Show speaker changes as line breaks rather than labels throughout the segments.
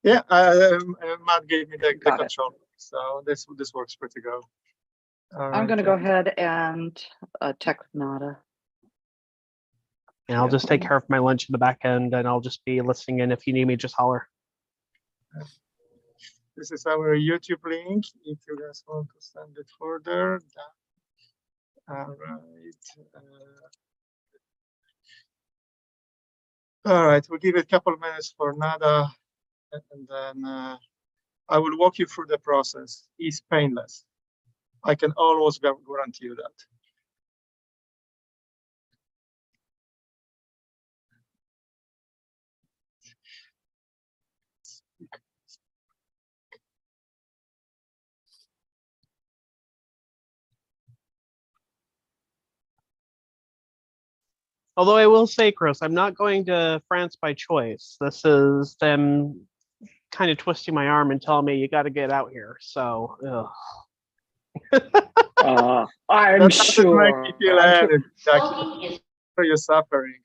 Yeah, Matt gave me the control, so this works pretty good.
I'm going to go ahead and text Nada.
And I'll just take care of my lunch in the back end, and I'll just be listening in. If you need me, just holler.
This is our YouTube link. If you guys want to send it further, all right. All right, we'll give it a couple of minutes for Nada, and then I will walk you through the process. It's painless. I can always guarantee you that.
Although I will say, Chris, I'm not going to France by choice. This is them kind of twisting my arm and telling me you got to get out here. So,
I'm sure.
Make you feel exactly. You're suffering.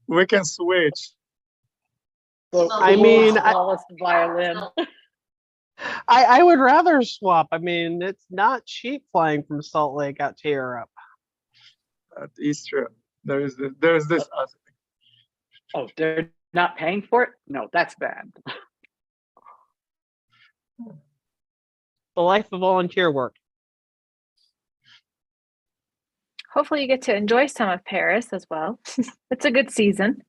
We can switch.
I mean,
violin.
I would rather swap. I mean, it's not cheap flying from Salt Lake out to Europe.
That is true. There's this aspect.
Oh, they're not paying for it? No, that's bad.
The life of volunteer work.
Hopefully you get to enjoy some of Paris as well. It's a good season.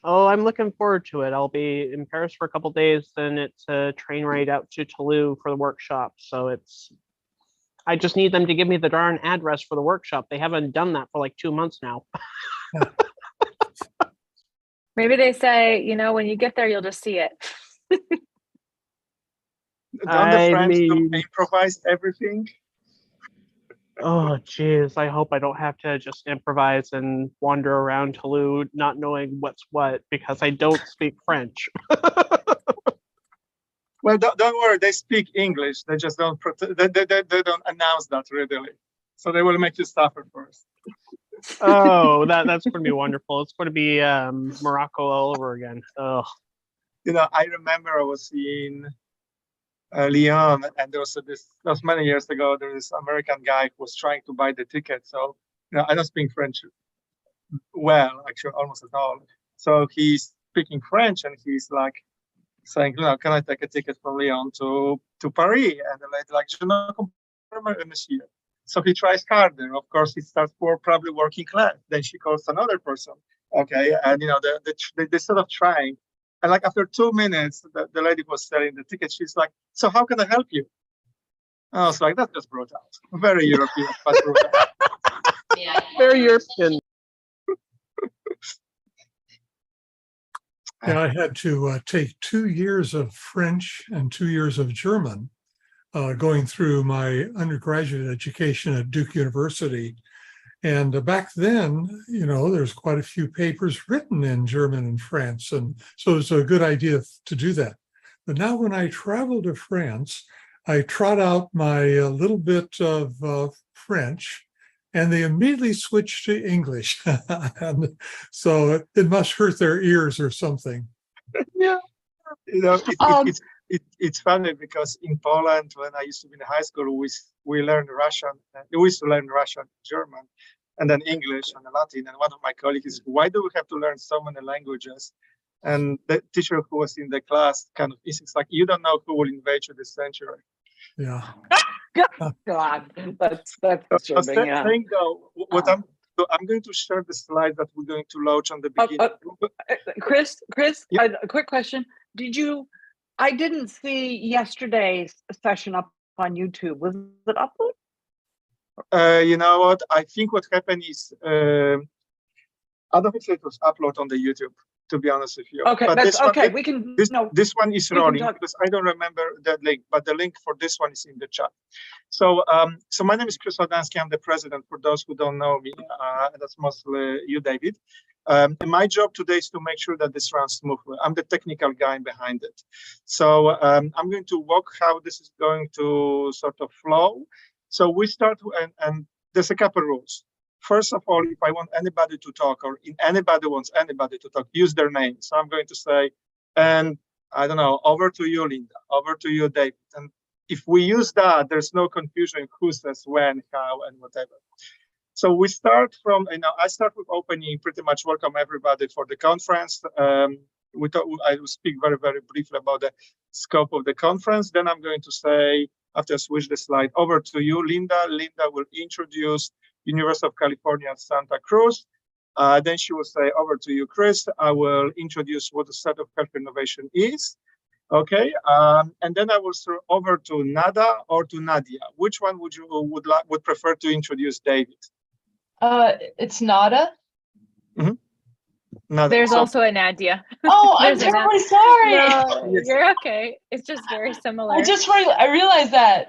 Oh, I'm looking forward to it. I'll be in Paris for a couple days, then it's a train ride out to Toulouse for the workshop. So I just need them to give me the darn address for the workshop. They haven't done that for like 2 months now.
Maybe they say, when you get there, you'll just see it.
Don't the French improvise everything?
Oh, geez. I hope I don't have to just improvise and wander around Toulouse not knowing what's what because I don't speak French.
Well, don't worry. They speak English. They just don't they don't announce that readily. So they will make you suffer first.
Oh, that's going to be wonderful. It's going to be Morocco all over again. Oh.
I remember I was in Lyon, and there was that was many years ago. There was this American guy who was trying to buy the ticket. So, I don't speak French well, actually, almost at all. So he's speaking French, and he's like saying, can I take a ticket from Lyon to Paris? And the lady like, je ne comprends, monsieur. So he tries harder. Of course, he starts probably working class. Then she calls another person. Okay, and they sort of trying. And like after 2 minutes, the lady was selling the ticket. She's like, so how can I help you? I was like, that's just brutal. Very European, but brutal.
Yeah.
Very European.
Yeah, I had to take 2 years of French and 2 years of German going through my undergraduate education at Duke University. And back then, there's quite a few papers written in German and French. And so it's a good idea to do that. But now when I travel to France, I trot out my little bit of French, and they immediately switch to English. And so it must hurt their ears or something.
Yeah. It's funny because in Poland, when I used to be in high school, we learned Russian. We used to learn Russian, German, and then English and Latin. And one of my colleagues is, why do we have to learn so many languages? And the teacher who was in the class kind of is like, you don't know who will invade you this century.
Yeah.
God, that's disturbing. Yeah.
Saying though, what I'm going to share the slide that we're going to launch on the beginning.
Chris,
Yep.
a quick question. I didn't see yesterday's session up on YouTube. Was it uploaded?
You know what? I think what happened is, I don't think it was uploaded on the YouTube, to be honest with you.
Okay,
but
that's okay.
This one is running because I don't remember the link, but the link for this one is in the chat. So, my name is Chris Wadansky. I'm the president. For those who don't know me, that's mostly you, David. My job today is to make sure that this runs smoothly. I'm the technical guy behind it. So I'm going to walk how this is going to sort of flow. So we start, and there's a couple rules. First of all, if I want anybody to talk, or if anybody wants anybody to talk, use their name. So I'm going to say, and I don't know, over to you, Linda, over to you, David. And if we use that, there's no confusion who says when, how, and whatever. So we start from, I start with opening, pretty much welcome everybody for the conference. I will speak very, very briefly about the scope of the conference. Then I'm going to say, after I switch the slide, over to you, Linda. Linda will introduce University of California at Santa Cruz. Then she will say, over to you, Chris. I will introduce what the set of health innovation is. Okay, and then I will throw over to Nada or to Nadia. Which one would prefer to introduce, David?
It's Nada.
Mm-hmm. Nada.
There's also a Nadia.
Oh, I'm
There's a
terribly sorry.
No,
Yes.
you're okay. It's just very similar.
I realized that.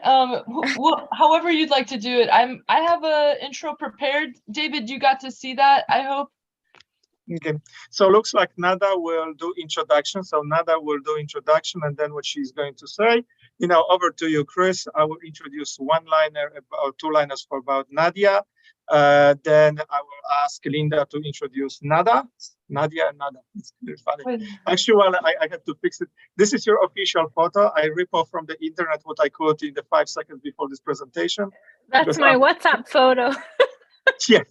However you'd like to do it. I have a intro prepared. David, you got to see that, I hope.
Okay, so looks like Nada will do introduction. So Nada will do introduction, and then what she's going to say. Over to you, Chris. I will introduce one-liner or two-liners for about Nadia. Then I will ask Linda to introduce Nadia and Nada. It's very funny. Actually, well, I have to fix it. This is your official photo. I rip off from the internet what I quote in the 5 seconds before this presentation.
That's my WhatsApp photo.
Yes.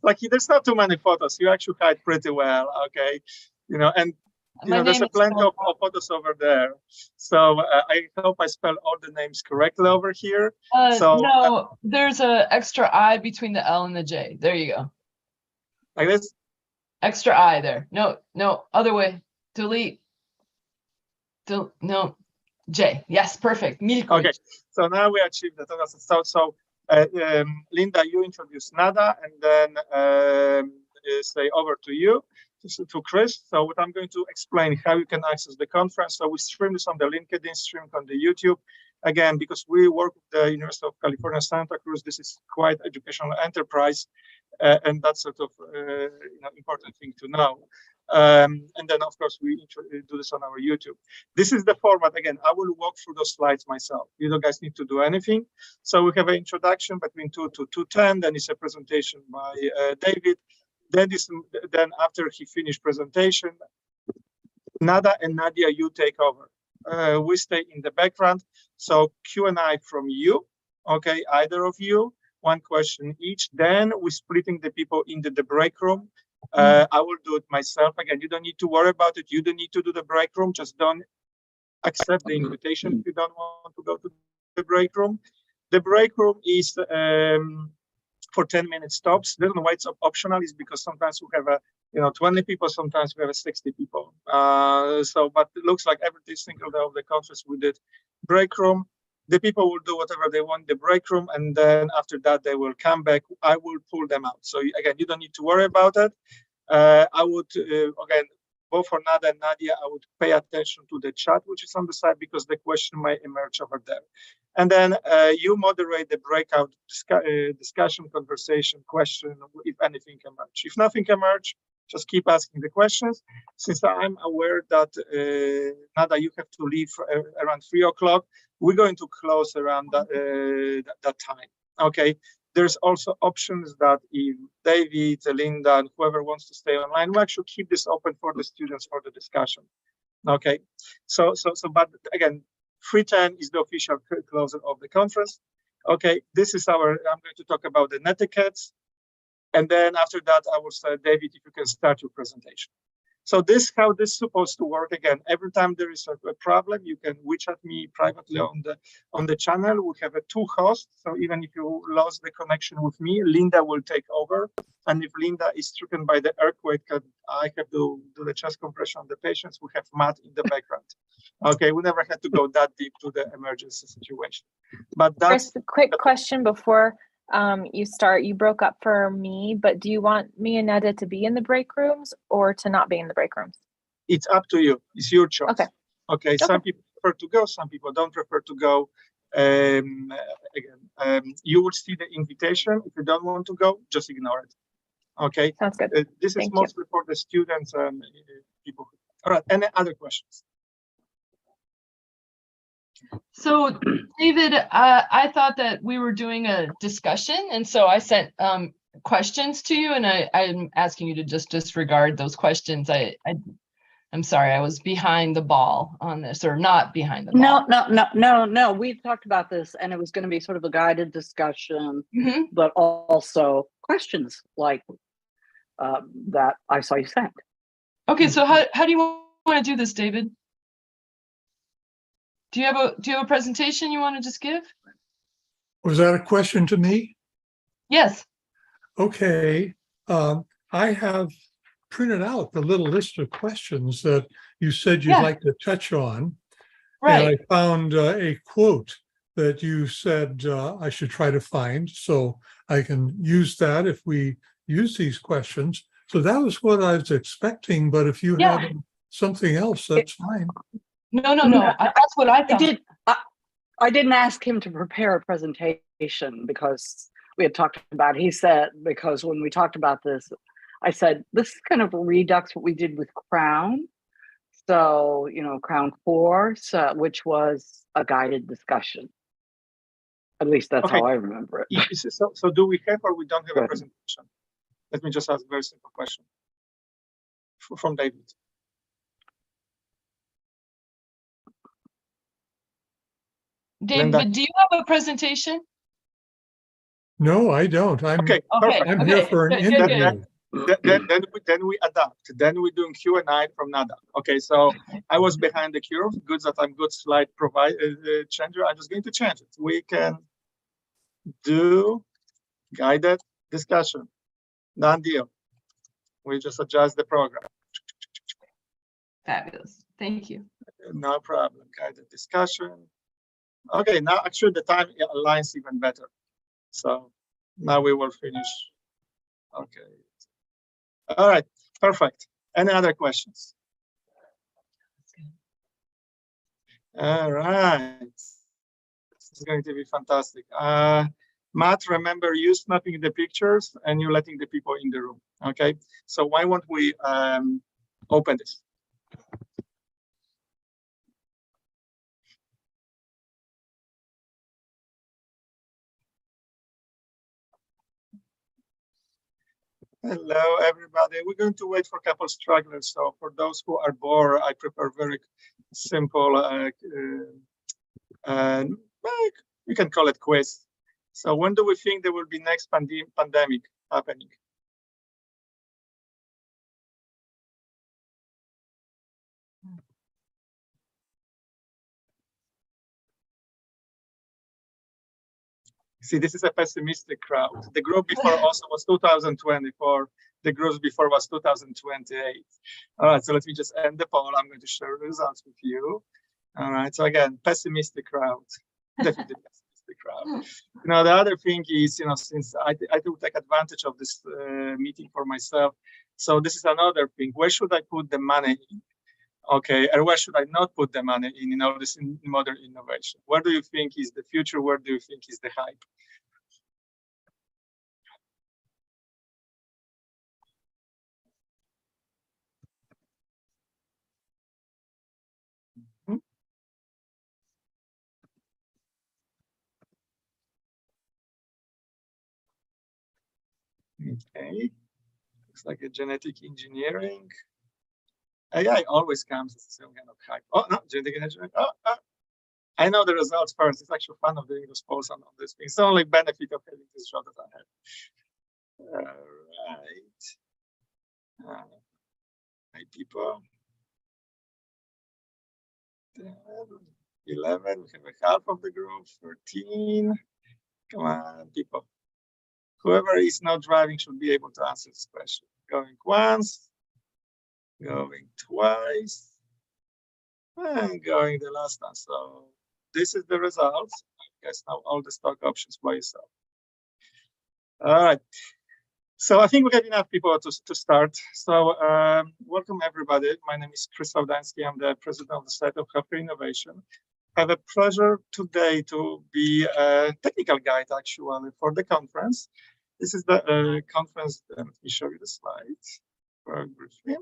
Like there's not too many photos. You actually hide pretty well. Okay. And there's plenty of photos over there. So I hope I spell all the names correctly over here.
No, there's an extra I between the L and the J. There you go.
Like this?
Extra I there. No, other way. Delete. No, J. Yes, perfect.
Okay, so now we achieved that. So Linda, you introduce Nada, and then say over to you. To Chris. So what I'm going to explain how you can access the conference. So we stream this on the LinkedIn, stream on the YouTube. Again, because we work with the University of California, Santa Cruz, this is quite educational enterprise, and that's sort of important thing to know. And then, of course, we do this on our YouTube. This is the format. Again, I will walk through those slides myself. You don't guys need to do anything. So we have an introduction between 2 to 2:10. Then it's a presentation by David. Then after he finished presentation, Nada and Nadia, you take over. We stay in the background. So Q&A from you, okay, either of you, one question each. Then we're splitting the people into the break room. I will do it myself. Again, you don't need to worry about it. You don't need to do the break room. Just don't accept the invitation if you don't want to go to the break room. The break room is for 10-minute stops. The reason why it's optional is because sometimes we have 20 people, sometimes we have 60 people. But it looks like every single day of the conference we did break room. The people will do whatever they want in the break room, and then after that they will come back. I will pull them out. So again, you don't need to worry about it. I would again, both for Nada and Nadia, I would pay attention to the chat which is on the side because the question may emerge over there. And then you moderate the breakout discussion, conversation, question, if anything emerge. If nothing emerge, just keep asking the questions. Since I'm aware that Nada, you have to leave around 3 o'clock, we're going to close around that time. Okay. There's also options that if David, Linda, and whoever wants to stay online, we actually keep this open for the students for the discussion. Okay. But again, 3:10 is the official closing of the conference. Okay. This is I'm going to talk about the netiquettes. And then after that, I will say, David, if you can start your presentation. So how this is supposed to work. Again, every time there is a problem, you can WeChat me privately on the channel. We have 2 hosts. So even if you lost the connection with me, Linda will take over. And if Linda is stricken by the earthquake, I have to do the chest compression on the patients. We have Matt in the background. Okay, we never had to go that deep to the emergency situation. But that's
Chris, a quick question before you start. You broke up for me, but do you want me and Nada to be in the break rooms or to not be in the break rooms?
It's up to you. It's your choice. Okay. Some people prefer to go, some people don't prefer to go. You will see the invitation. If you don't want to go, just ignore it. Okay.
Sounds good.
This is mostly for the students and people. All right. Any other questions?
So, David, I thought that we were doing a discussion, and so I sent questions to you, and I'm asking you to just disregard those questions. I'm sorry, I was behind the ball on this, or not behind the ball.
No. We talked about this, and it was going to be sort of a guided discussion,
Mhm.
but also questions like that I saw you sent.
Okay, so how do you want to do this, David? Do you have a presentation you want to just give?
Was that a question to me?
Yes.
Okay. I have printed out the little list of questions that you said you'd
Yeah.
like to touch on.
Right.
And I found a quote that you said I should try to find, so I can use that if we use these questions. So that was what I was expecting, but if you
Yeah.
have something else, that's fine.
No.
No,
That's what I thought.
I didn't ask him to prepare a presentation because we had talked about, he said, because when we talked about this, I said, this is kind of a redux what we did with Crown. So, Crown 4, which was a guided discussion. At least that's
Okay.
how I remember it.
So do we have or we don't have
Go
a
ahead.
presentation? Let me just ask a very simple question from David.
David,
Linda.
do you have a presentation?
No, I don't.
Okay,
Okay.
perfect.
I'm here for an
good, good, good.
interview.
Then we adapt. Then we doing Q&A from Nada. Okay, so I was behind the curve. Good that I'm good slide changer. I'm just going to change it. We can do guided discussion. Done deal. We just adjust the program.
Fabulous. Thank you.
No problem. Guided discussion. Okay, now actually the time aligns even better. So now we will finish. Okay. All right, perfect. Any other questions? All right. This is going to be fantastic. Matt, remember you snapping the pictures and you letting the people in the room. Okay, so why won't we open this? Hello, everybody. We're going to wait for a couple stragglers. So for those who are bored, I prepare very simple, you can call it quiz. So when do we think there will be next pandemic happening? See, this is a pessimistic crowd. The group before also was 2024. The group before was 2028. All right, so let me just end the poll. I'm going to share the results with you. All right, so again, pessimistic crowd, definitely pessimistic crowd. Now, the other thing is, since I do take advantage of this meeting for myself, so this is another thing. Where should I put the money in? Okay, or where should I not put the money in all this modern innovation? Where do you think is the future? Where do you think is the hype? Okay, looks like a genetic engineering. AI always comes as some kind of hype. Oh, no, genetic engineering. I know the results first. It's actually fun of doing those polls on this thing. It's the only benefit of having this job that I have. All right. Hi, people. 10, 11. We have a half of the group. 13. Come on, people. Whoever is not driving should be able to answer this question. Going once, going twice, and going the last time. So this is the results. You guys know all the stock options by yourself. All right. So I think we have enough people to start. So welcome everybody. My name is Chris Wałdański. I'm the president of the site of Healthcare Innovation. I have a pleasure today to be a technical guide actually for the conference. This is the conference. Let me show you the slides very briefly.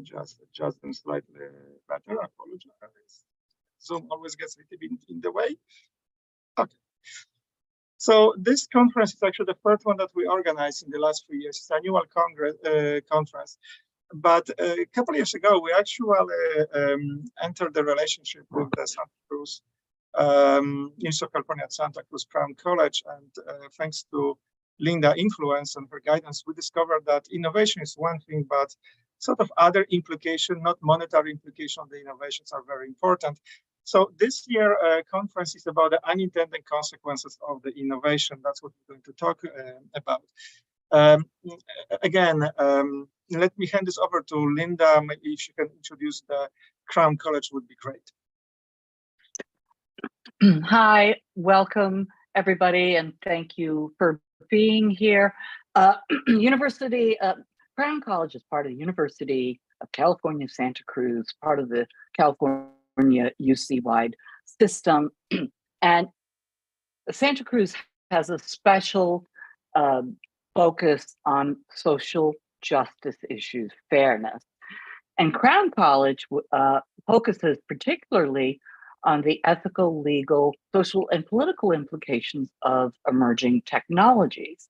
Just adjust them slightly better. I apologize. Zoom always gets a little bit in the way. Okay. So this conference is actually the first one that we organized in the last 3 years. It's an annual conference. But a couple of years ago, we actually entered the relationship with the Santa Cruz, University of California at Santa Cruz Crown College. And thanks to Linda's influence and her guidance, we discovered that innovation is one thing, but sort of other implication, not monetary implication of the innovations are very important. So this year conference is about the unintended consequences of the innovation. That's what we're going to talk about. Again, let me hand this over to Linda. Maybe if she can introduce the Crown College would be great.
Hi, welcome everybody, and thank you for being here. Crown College is part of the University of California, Santa Cruz, part of the California UC-wide system. And Santa Cruz has a special focus on social justice issues, fairness. And Crown College focuses particularly on the ethical, legal, social, and political implications of emerging technologies.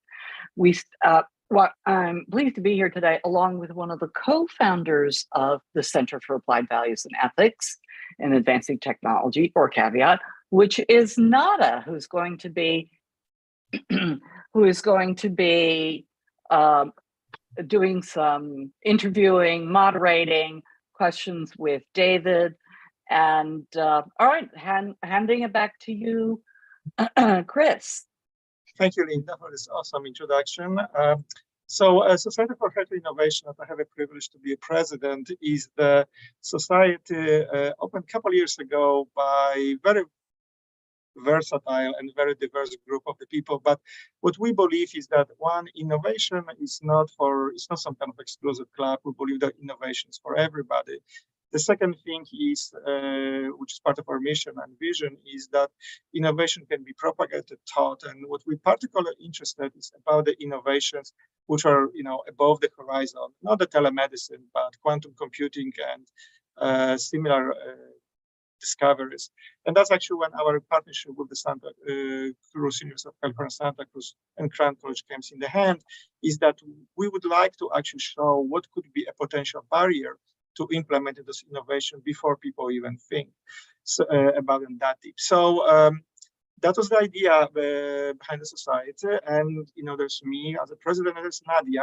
I'm pleased to be here today along with one of the co-founders of the Center for Applied Values and Ethics in Advancing Technology, or Caveat, which is Nada, who's going to be doing some interviewing, moderating questions with David. And all right, handing it back to you, Chris.
Thank you, Linda, for this awesome introduction. So Society for Healthy Innovation, that I have a privilege to be a president, is the society opened a couple of years ago by very versatile and very diverse group of the people. But what we believe is that one, innovation is not some kind of exclusive club. We believe that innovation is for everybody. The second thing is, which is part of our mission and vision, is that innovation can be propagated, taught, and what we're particularly interested is about the innovations which are, above the horizon, not the telemedicine, but quantum computing and similar discoveries. And that's actually when our partnership with the Santa Cruz, University of California, Santa Cruz, and Crown College comes in the hand, is that we would like to actually show what could be a potential barrier to implement this innovation before people even think about them that deep. So that was the idea behind the society. And there's me as a president, and there's Nadia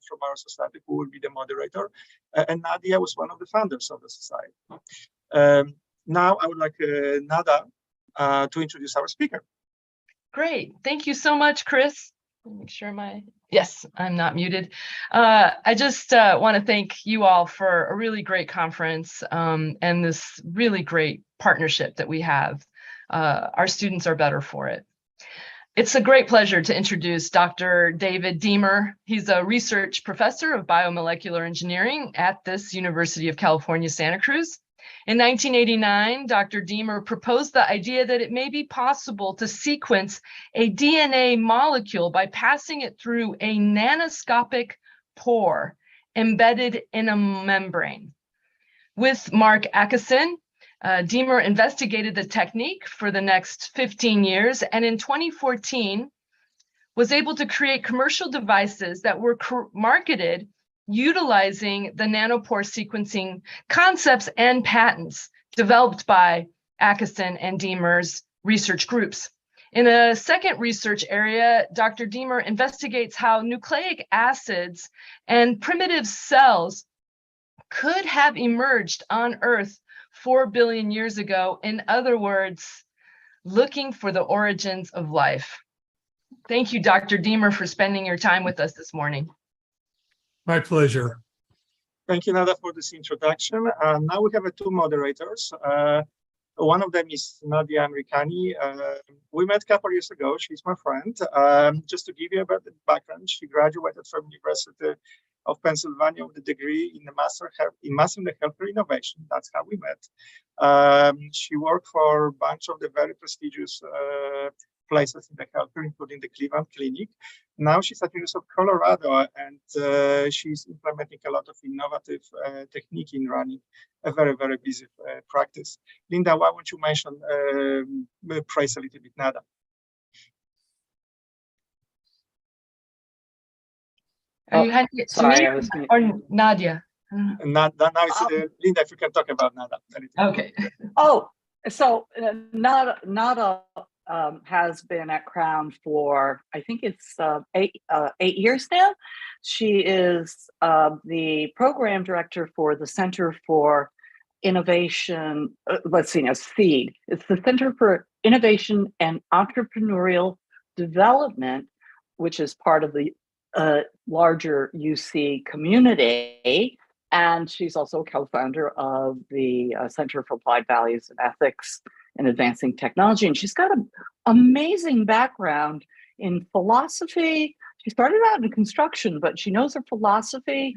from our society, who will be the moderator. And Nadia was one of the founders of the society. Now I would like Nada to introduce our speaker.
Great. Thank you so much, Chris. Make sure yes, I'm not muted. I just want to thank you all for a really great conference and this really great partnership that we have. Our students are better for it. It's a great pleasure to introduce Dr. David Deemer. He's a research professor of biomolecular engineering at this University of California, Santa Cruz. In 1989, Dr. Deemer proposed the idea that it may be possible to sequence a DNA molecule by passing it through a nanoscopic pore embedded in a membrane. With Mark Akeson, Deemer investigated the technique for the next 15 years, and in 2014 was able to create commercial devices that were marketed utilizing the nanopore sequencing concepts and patents developed by Akeson and Deemer's research groups. In a second research area, Dr. Deemer investigates how nucleic acids and primitive cells could have emerged on Earth 4 billion years ago. In other words, looking for the origins of life. Thank you, Dr. Deemer, for spending your time with us this morning.
My pleasure.
Thank you, Nada, for this introduction. Now we have two moderators. One of them is Nadia Amrikani. We met a couple of years ago. She's my friend. Just to give you a bit of background, she graduated from University of Pennsylvania with a degree in Master in Healthcare Innovation. That's how we met. She worked for a bunch of the very prestigious places in the healthcare, including the Cleveland Clinic. Now she's at the University of Colorado, and she's implementing a lot of innovative technique in running a very, very busy practice. Linda, why won't you praise a little bit Nada?
Are
Oh,
you handing it to
sorry,
me
I was mute.
or Nadia?
And now it's Linda, if you can talk about Nada.
Okay.
Oh, so Nada has been at Crown for, I think it's 8 years now. She is the program director for the Center for Innovation. Let's see now, SEED. It's the Center for Innovation and Entrepreneurial Development, which is part of the larger UC community. And she's also a co-founder of the Center for Applied Values and Ethics in Advancing Technology. And she's got an amazing background in philosophy. She started out in construction, but she knows her philosophy.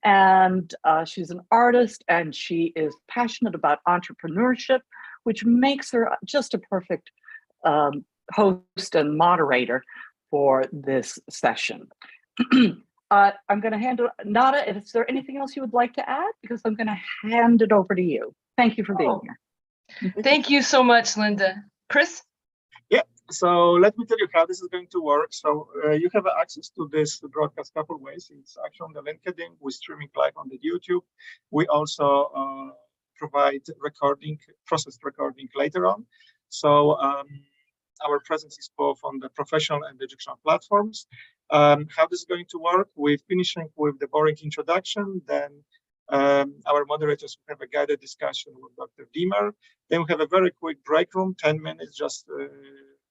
And she's an artist, and she is passionate about entrepreneurship, which makes her just a perfect host and moderator for this session. I'm going to hand it, Nada, is there anything else you would like to add? Because I'm going to hand it over to you. Thank you for being here.
Thank you so much, Linda. Chris?
Yeah, so let me tell you how this is going to work. So you have access to this broadcast a couple of ways. It's actually on the LinkedIn. We're streaming live on the YouTube. We also provide processed recording later on. So our presence is both on the professional and educational platforms. How this is going to work, we're finishing with the boring introduction, then our moderators will have a guided discussion with Dr. Diemer. Then we have a very quick break room, 10 minutes, just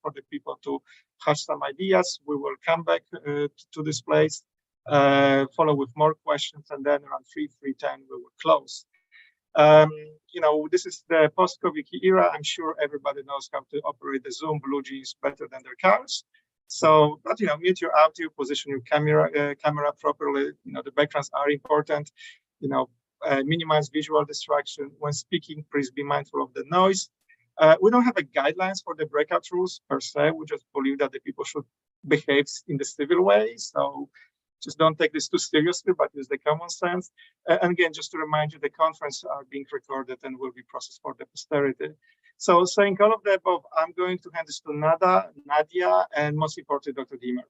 for the people to have some ideas. We will come back to this place, follow with more questions, and then around 3:10 we will close. This is the post-COVID era. I'm sure everybody knows how to operate the Zoom BlueJeans better than their cars. So, but mute your audio, position your camera properly. The backgrounds are important. Minimize visual distraction when speaking. Please be mindful of the noise. We don't have a guidelines for the breakout rules per se. We just believe that the people should behave in the civil way. So just don't take this too seriously, but use the common sense. And again, just to remind you, the conference are being recorded and will be processed for the posterity. So saying all of the above, I'm going to hand this to Nadia, and most importantly, Dr. Diemer.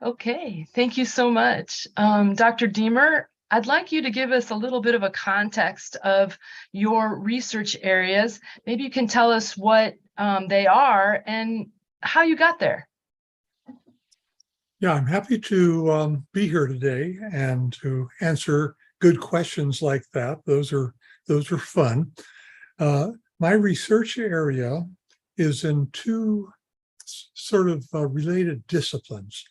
Okay, thank you so much. Dr. Diemer, I'd like you to give us a little bit of a context of your research areas. Maybe you can tell us what they are and how you got there.
Yeah, I'm happy to be here today and to answer good questions like that. Those are fun. My research area is in two sort of related disciplines.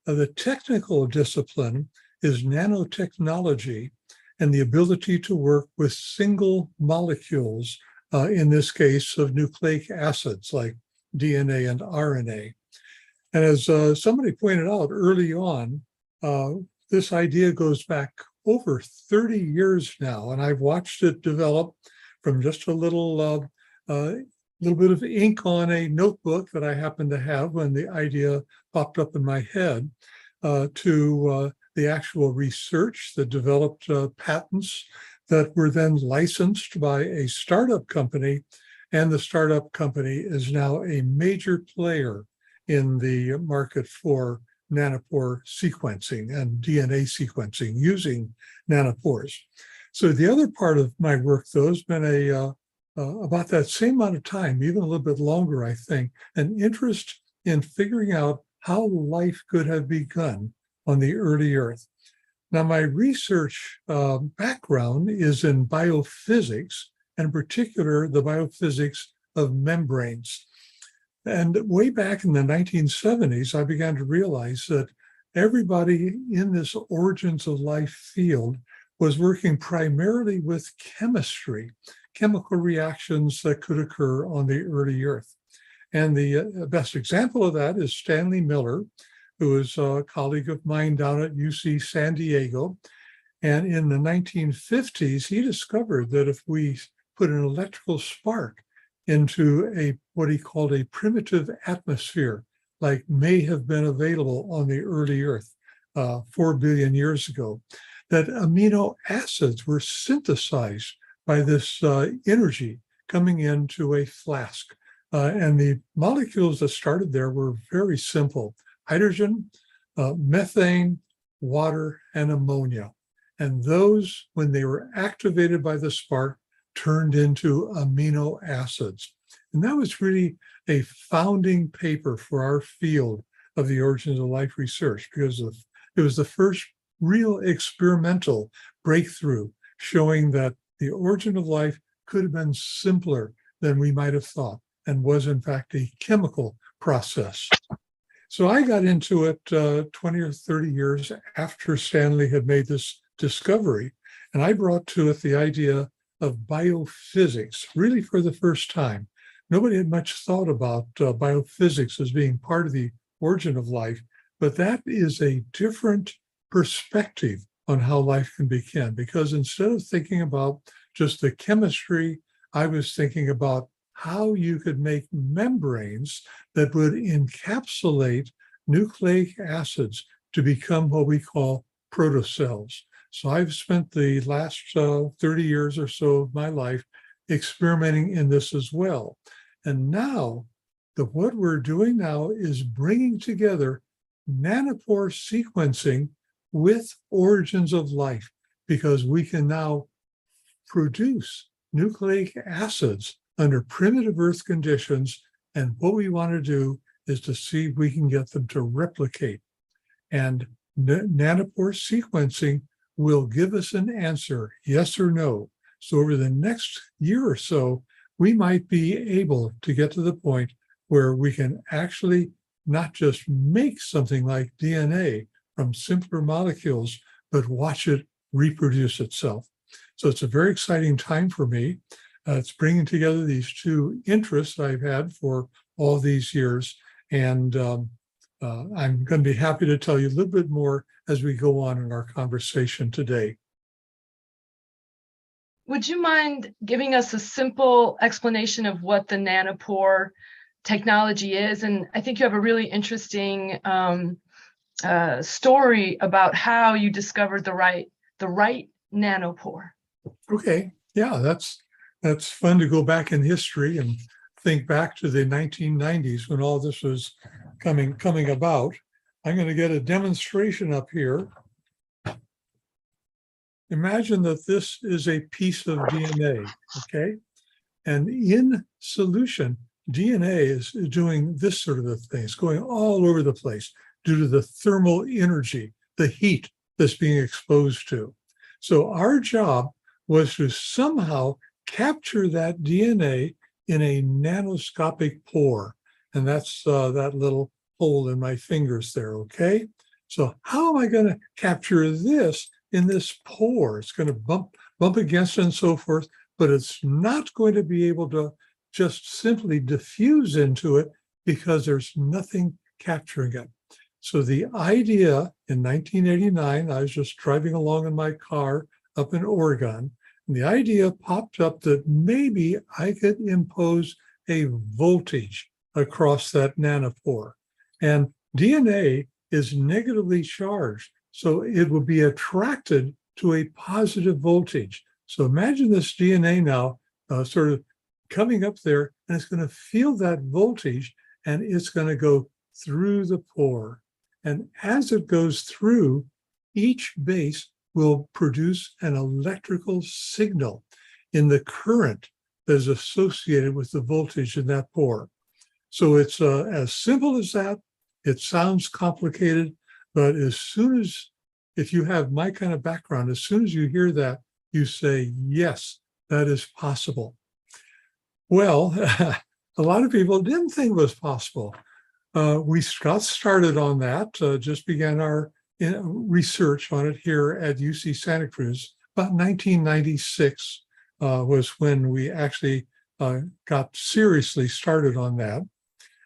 The technical discipline is nanotechnology and the ability to work with single molecules, in this case of nucleic acids like DNA and RNA. And as somebody pointed out early on, this idea goes back over 30 years now, and I've watched it develop from just a little bit of ink on a notebook that I happened to have when the idea popped up in my head, to the actual research that developed patents that were then licensed by a startup company, and the startup company is now a major player in the market for nanopore sequencing and DNA sequencing using nanopores. So the other part of my work, though, has been about that same amount of time, even a little bit longer, I think, an interest in figuring out how life could have begun on the early Earth. Now, my research background is in biophysics, and in particular, the biophysics of membranes. And way back in the 1970s, I began to realize that everybody in this origins of life field was working primarily with chemistry, chemical reactions that could occur on the early Earth. And the best example of that is Stanley Miller, who is a colleague of mine down at UC San Diego. And in the 1950s, he discovered that if we put an electrical spark into what he called a primitive atmosphere, like may have been available on the early Earth 4 billion years ago, that amino acids were synthesized by this energy coming into a flask. And the molecules that started there were very simple: hydrogen, methane, water, and ammonia. And those, when they were activated by the spark, turned into amino acids. And that was really a founding paper for our field of the origins of life research, because it was the first real experimental breakthrough showing that the origin of life could have been simpler than we might have thought, and was in fact a chemical process. So I got into it 20 or 30 years after Stanley had made this discovery, and I brought to it the idea of biophysics, really for the first time. Nobody had much thought about biophysics as being part of the origin of life, but that is a different perspective on how life can begin, because instead of thinking about just the chemistry, I was thinking about how you could make membranes that would encapsulate nucleic acids to become what we call protocells. So I've spent the last 30 years or so of my life experimenting in this as well. And now, what we're doing now is bringing together nanopore sequencing with origins of life, because we can now produce nucleic acids under primitive Earth conditions. And what we want to do is to see if we can get them to replicate. And nanopore sequencing will give us an answer, yes or no. So over the next year or so, we might be able to get to the point where we can actually not just make something like DNA from simpler molecules, but watch it reproduce itself. So it's a very exciting time for me. It's bringing together these two interests I've had for all these years. And I'm going to be happy to tell you a little bit more as we go on in our conversation today.
Would you mind giving us a simple explanation of what the nanopore technology is? And I think you have a really interesting story about how you discovered the right nanopore.
Okay, yeah, that's fun to go back in history and think back to the 1990s when all this was coming about. I'm going to get a demonstration up here. Imagine that this is a piece of DNA, okay? And in solution, DNA is doing this sort of a thing. It's going all over the place due to the thermal energy, the heat that's being exposed to. So our job was to somehow capture that DNA in a nanoscopic pore. And that's that little hole in my fingers there, okay? So how am I going to capture this in this pore? It's going to bump against it and so forth, but it's not going to be able to just simply diffuse into it because there's nothing capturing it. So the idea in 1989, I was just driving along in my car up in Oregon, and the idea popped up that maybe I could impose a voltage across that nanopore. And DNA is negatively charged, so it will be attracted to a positive voltage. So imagine this DNA now sort of coming up there, and it's going to feel that voltage, and it's going to go through the pore. And as it goes through, each base will produce an electrical signal in the current that is associated with the voltage in that pore. So it's as simple as that. It sounds complicated, but as soon as, if you have my kind of background, as soon as you hear that, you say, yes, that is possible. Well, a lot of people didn't think it was possible. We got started on that, just began our research on it here at UC Santa Cruz. About 1996 was when we actually got seriously started on that.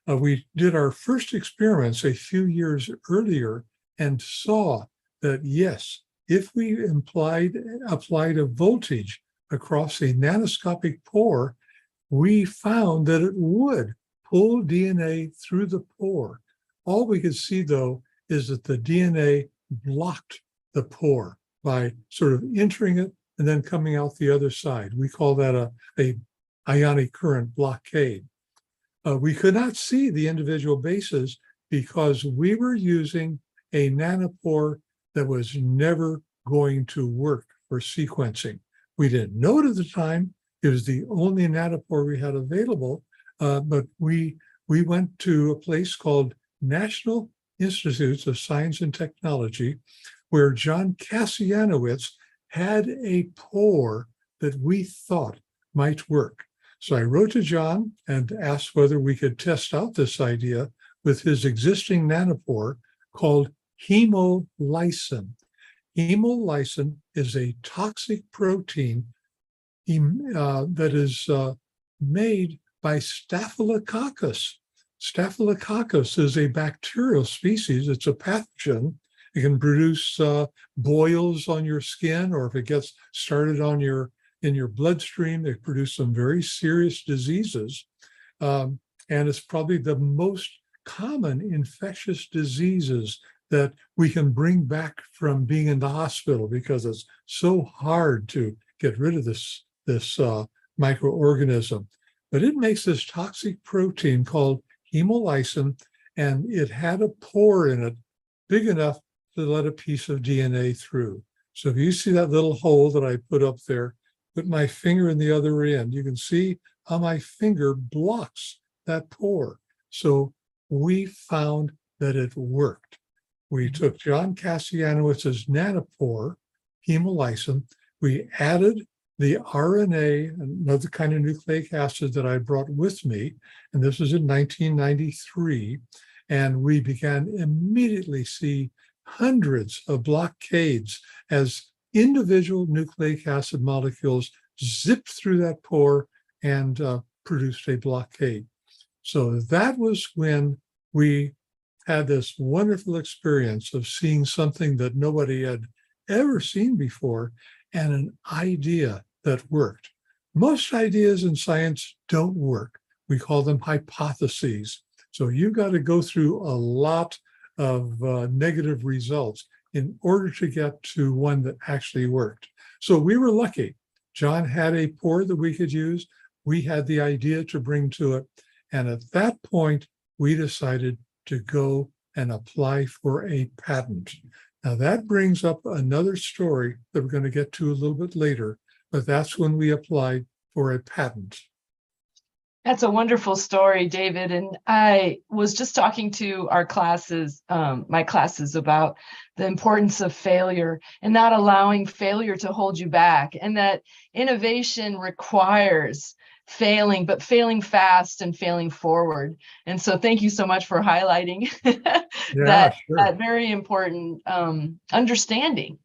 We did our first experiments a few years earlier and saw that, yes, if we applied a voltage across a nanoscopic pore, we found that it would pull DNA through the pore. All we could see, though, is that the DNA blocked the pore by sort of entering it and then coming out the other side. We call that a ionic current blockade. We could not see the individual bases because we were using a nanopore that was never going to work for sequencing. We didn't know it at the time. It was the only nanopore we had available, but we went to a place called National Institutes of Science and Technology, where John Kasyanowicz had a pore that we thought might work. So I wrote to John and asked whether we could test out this idea with his existing nanopore called hemolysin. Hemolysin is a toxic protein that is made by Staphylococcus. Staphylococcus is a bacterial species. It's a pathogen. It can produce boils on your skin, or if it gets started on in your bloodstream, they produce some very serious diseases. And it's probably the most common infectious diseases that we can bring back from being in the hospital, because it's so hard to get rid of this microorganism. But it makes this toxic protein called hemolysin, and it had a pore in it big enough to let a piece of DNA through. So if you see that little hole that I put up there, put my finger in the other end, you can see how my finger blocks that pore. So we found that it worked. We took John Kasyanowicz's nanopore, hemolysin, we added the RNA, another kind of nucleic acid that I brought with me, and this was in 1993, and we began immediately see hundreds of blockades as individual nucleic acid molecules zipped through that pore and produced a blockade. So that was when we had this wonderful experience of seeing something that nobody had ever seen before, and an idea that worked. Most ideas in science don't work. We call them hypotheses. So you've got to go through a lot of negative results in order to get to one that actually worked. So we were lucky. John had a pore that we could use. We had the idea to bring to it. And at that point, we decided to go and apply for a patent. Now that brings up another story that we're going to get to a little bit later, but that's when we applied for a patent.
That's a wonderful story, David. And I was just talking to our classes, my classes, about the importance of failure and not allowing failure to hold you back, and that innovation requires failing, but failing fast and failing forward. And so thank you so much for highlighting that very important understanding.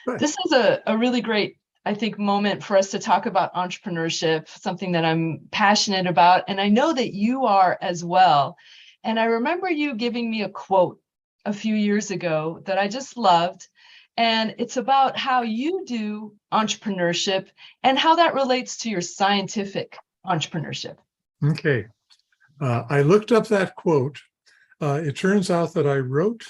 Right.
This is a really great, I think, moment for us to talk about entrepreneurship, something that I'm passionate about, and I know that you are as well. And I remember you giving me a quote a few years ago that I just loved, and it's about how you do entrepreneurship and how that relates to your scientific entrepreneurship.
Okay. I looked up that quote. It turns out that I wrote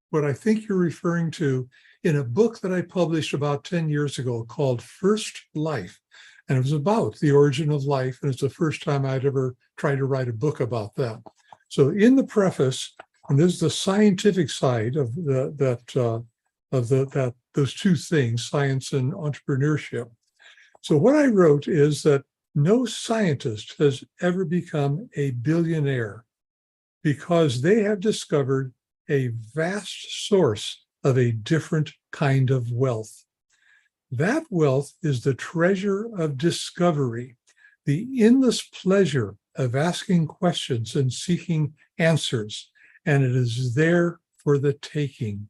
what I think you're referring to in a book that I published about 10 years ago called First Life. And it was about the origin of life. And it's the first time I'd ever tried to write a book about that. So in the preface, and this is the scientific side of those two things, science and entrepreneurship. So what I wrote is that no scientist has ever become a billionaire because they have discovered a vast source of a different kind of wealth. That wealth is the treasure of discovery, the endless pleasure of asking questions and seeking answers, and it is there for the taking.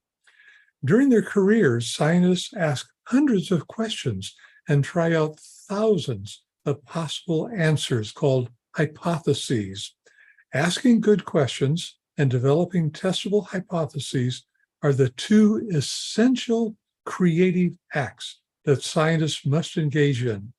During their careers, scientists ask hundreds of questions and try out thousands of possible answers called hypotheses. Asking good questions and developing testable hypotheses are the two essential creative acts that scientists must engage in.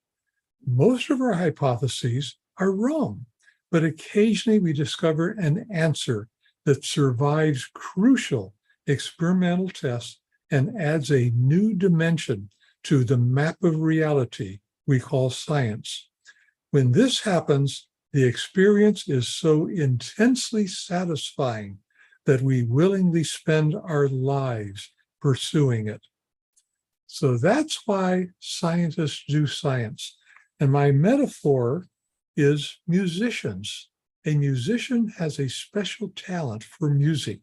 Most of our hypotheses are wrong, but occasionally we discover an answer that survives crucial experimental tests and adds a new dimension to the map of reality we call science. When this happens, the experience is so intensely satisfying that we willingly spend our lives pursuing it. So that's why scientists do science. And my metaphor is musicians. A musician has a special talent for music.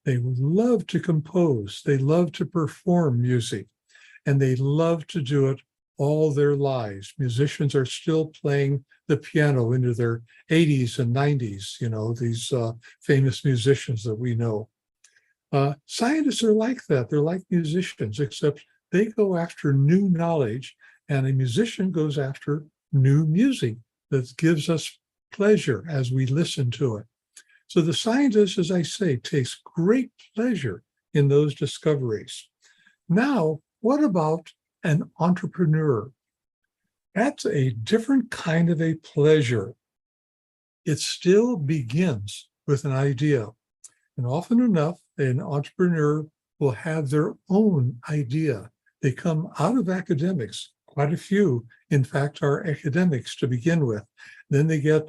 They love to compose, they love to perform music, and they love to do it all their lives. Musicians are still playing the piano into their 80s and 90s, these famous musicians that we know. Scientists are like that. They're like musicians, except they go after new knowledge, and a musician goes after new music that gives us pleasure as we listen to it. So the scientist, as I say, takes great pleasure in those discoveries. Now, what about an entrepreneur? That's a different kind of a pleasure. It still begins with an idea. And often enough, an entrepreneur will have their own idea. They come out of academics. Quite a few, in fact, are academics to begin with. Then they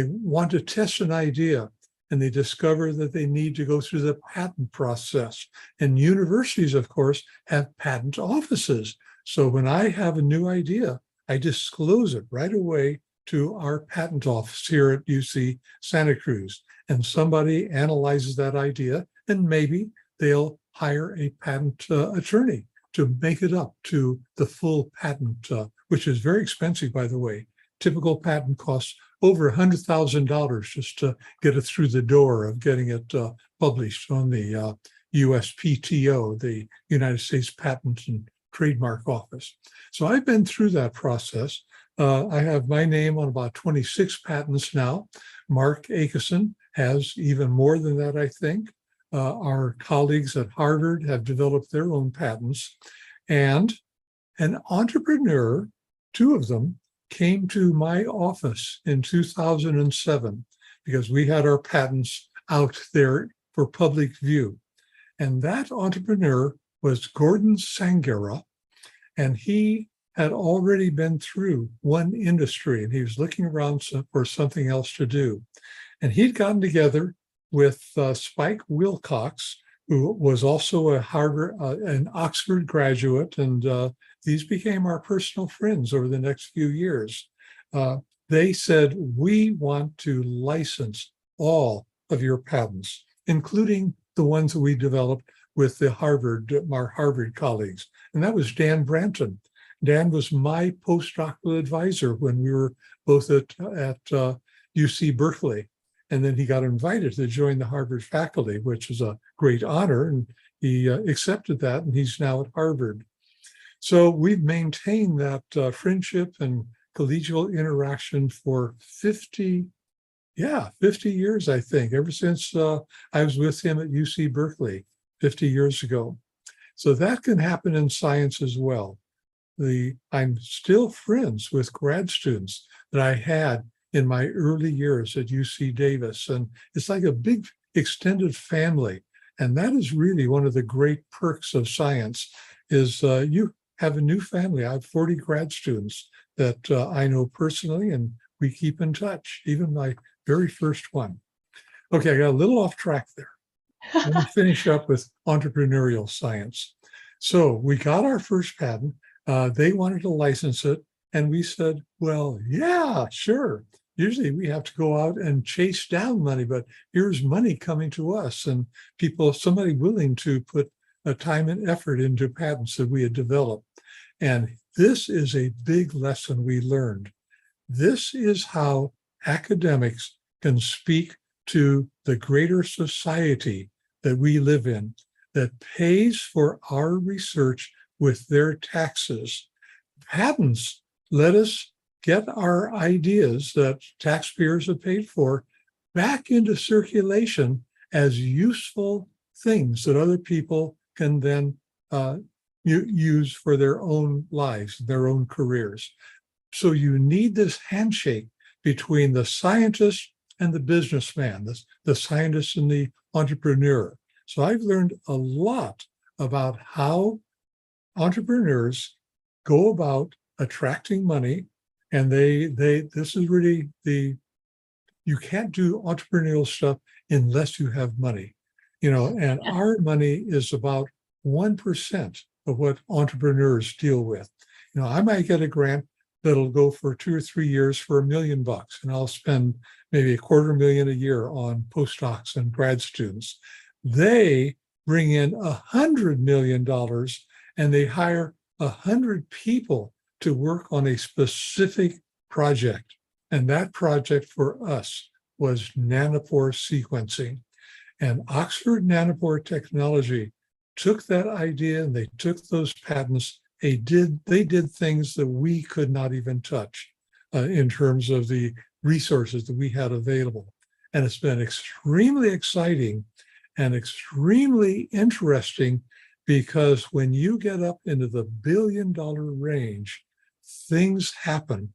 want to test an idea, and they discover that they need to go through the patent process. And universities, of course, have patent offices. So when I have a new idea, I disclose it right away to our patent office here at UC Santa Cruz. And somebody analyzes that idea, and maybe they'll hire a patent attorney to make it up to the full patent, which is very expensive, by the way. Typical patent costs over $100,000 just to get it through the door of getting it published on the USPTO, the United States Patent and Trademark Office. So I've been through that process. I have my name on about 26 patents now. Mark Akeson has even more than that, I think. Our colleagues at Harvard have developed their own patents. And an entrepreneur, two of them, came to my office in 2007 because we had our patents out there for public view. And that entrepreneur was Gordon Sanghera, and he had already been through one industry, and he was looking around for something else to do. And he'd gotten together with Spike Wilcox, who was also a Harvard, an Oxford graduate, and these became our personal friends over the next few years. They said, we want to license all of your patents, including the ones that we developed with our Harvard colleagues. And that was Dan Branton. Dan was my postdoctoral advisor when we were both at UC Berkeley. And then he got invited to join the Harvard faculty, which is a great honor. And he accepted that, and he's now at Harvard. So we've maintained that friendship and collegial interaction for 50 years, I think, ever since I was with him at UC Berkeley 50 years ago. So that can happen in science as well. I'm still friends with grad students that I had in my early years at UC Davis. And it's like a big extended family. And that is really one of the great perks of science is you have a new family. I have 40 grad students that I know personally, and we keep in touch, even my very first one. Okay, I got a little off track there. Let me finish up with entrepreneurial science. So we got our first patent. They wanted to license it. And we said, well, yeah, sure. Usually we have to go out and chase down money, but here's money coming to us and somebody willing to put time and effort into patents that we had developed. And this is a big lesson we learned. This is how academics can speak to the greater society that we live in, that pays for our research with their taxes. Patents let us get our ideas that taxpayers have paid for back into circulation as useful things that other people can then use for their own lives, their own careers. So you need this handshake between the scientist and the businessman, the scientist and the entrepreneur. So I've learned a lot about how entrepreneurs go about attracting money. And this is really the you can't do entrepreneurial stuff unless you have money, and our money is about 1% of what entrepreneurs deal with. I might get a grant that'll go for 2 or 3 years for $1 million, and I'll spend maybe $250,000 a year on postdocs and grad students. They bring in $100 million and they hire 100 people to work on a specific project. And that project for us was nanopore sequencing. And Oxford Nanopore Technology took that idea and they took those patents. They did things that we could not even touch in terms of the resources that we had available. And it's been extremely exciting and extremely interesting, because when you get up into the billion-dollar range, things happen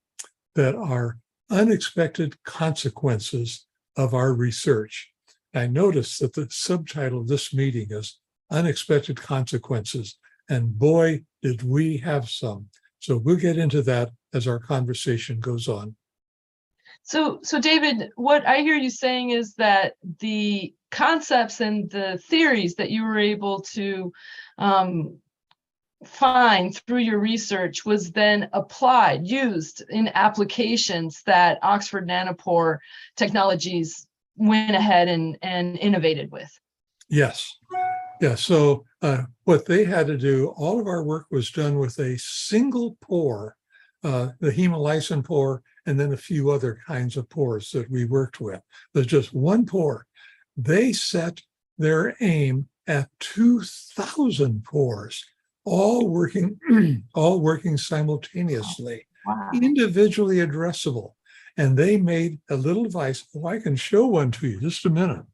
that are unexpected consequences of our research. I noticed that the subtitle of this meeting is Unexpected Consequences, and boy, did we have some. So we'll get into that as our conversation goes on.
So David, what I hear you saying is that the concepts and the theories that you were able to find through your research was then used in applications that Oxford Nanopore Technologies went ahead and innovated with.
Yes. Yeah. So what they had to do, all of our work was done with a single pore, the hemolysin pore, and then a few other kinds of pores that we worked with. There's just one pore. They set their aim at 2,000 pores, all working simultaneously,
Wow.
individually addressable. And they made a little device. Oh, I can show one to you, just a minute.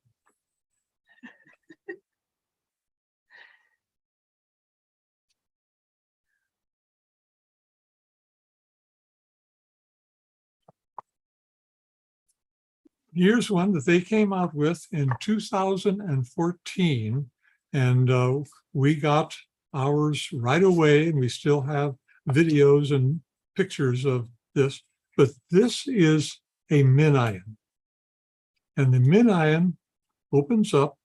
Here's one that they came out with in 2014, and we got ours right away, and we still have videos and pictures of this. But this is a minion, and the minion opens up,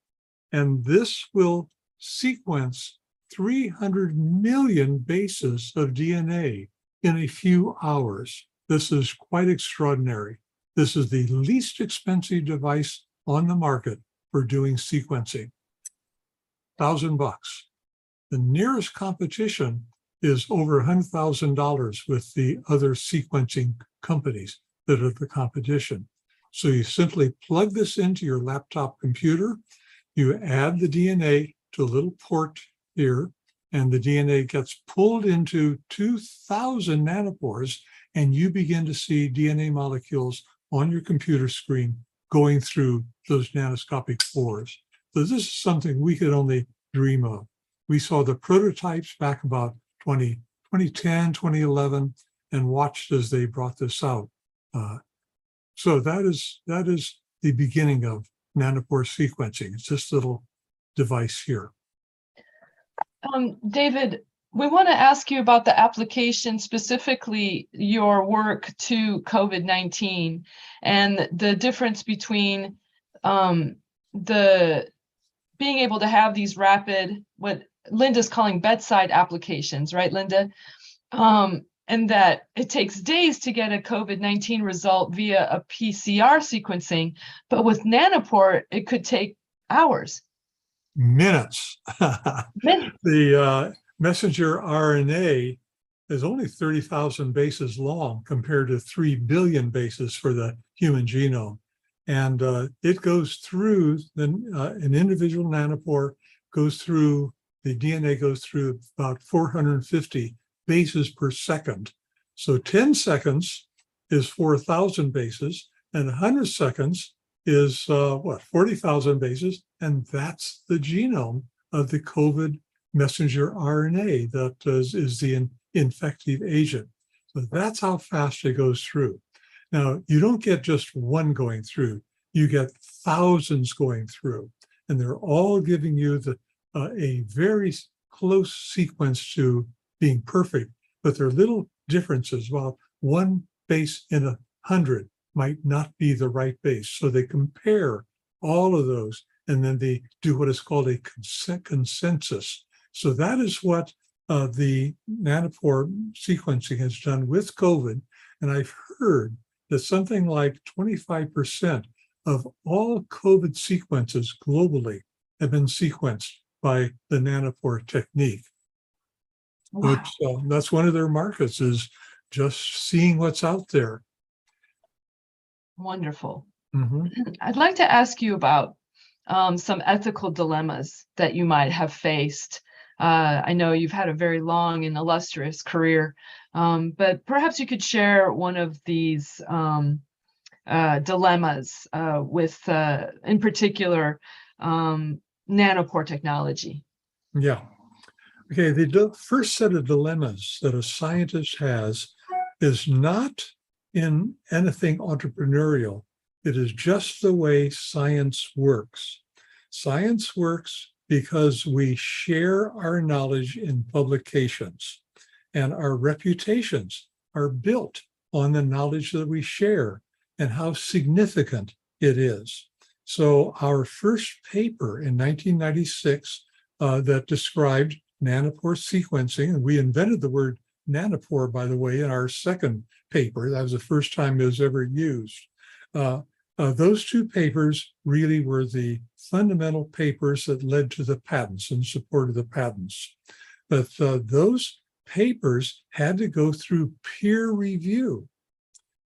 and this will sequence 300 million bases of DNA in a few hours. This is quite extraordinary. This is the least expensive device on the market for doing sequencing. $1,000. The nearest competition is over $100,000 with the other sequencing companies that are the competition. So you simply plug this into your laptop computer, you add the DNA to a little port here, and the DNA gets pulled into 2,000 nanopores, and you begin to see DNA molecules on your computer screen going through those nanoscopic pores. So this is something we could only dream of. We saw the prototypes back about 2010, 2011, and watched as they brought this out. So that is the beginning of nanopore sequencing. It's this little device here.
David, we want to ask you about the application, specifically your work to COVID-19 and the difference between the being able to have these rapid, what Linda's calling bedside applications, right, Linda? And that it takes days to get a COVID-19 result via a PCR sequencing, but with nanopore, it could take hours.
Minutes.
Minutes.
The messenger RNA is only 30,000 bases long compared to 3 billion bases for the human genome. And it goes through, an individual nanopore goes through, the DNA goes through about 450 bases per second. So 10 seconds is 4,000 bases, and 100 seconds is 40,000 bases. And that's the genome of the COVID messenger RNA that is the infective agent. So that's how fast it goes through. Now, you don't get just one going through, you get thousands going through, and they're all giving you a very close sequence to being perfect, but there are little differences. Well, one base in 100 might not be the right base. So they compare all of those, and then they do what is called a consensus. So that is what the nanopore sequencing has done with COVID. And I've heard that something like 25% of all COVID sequences globally have been sequenced by the nanopore technique.
Wow.
Which, that's one of their markets, is just seeing what's out there.
Wonderful.
Mhm.
I'd like to ask you about some ethical dilemmas that you might have faced. I know you've had a very long and illustrious career, but perhaps you could share one of these dilemmas with, in particular, nanopore technology.
Yeah. Okay, the first set of dilemmas that a scientist has is not in anything entrepreneurial. It is just the way science works. Science works because we share our knowledge in publications, and our reputations are built on the knowledge that we share and how significant it is. So our first paper in 1996 that described nanopore sequencing, and we invented the word nanopore, by the way, in our second paper. That was the first time it was ever used. Those two papers really were the fundamental papers that led to the patents and support of the patents. But those papers had to go through peer review.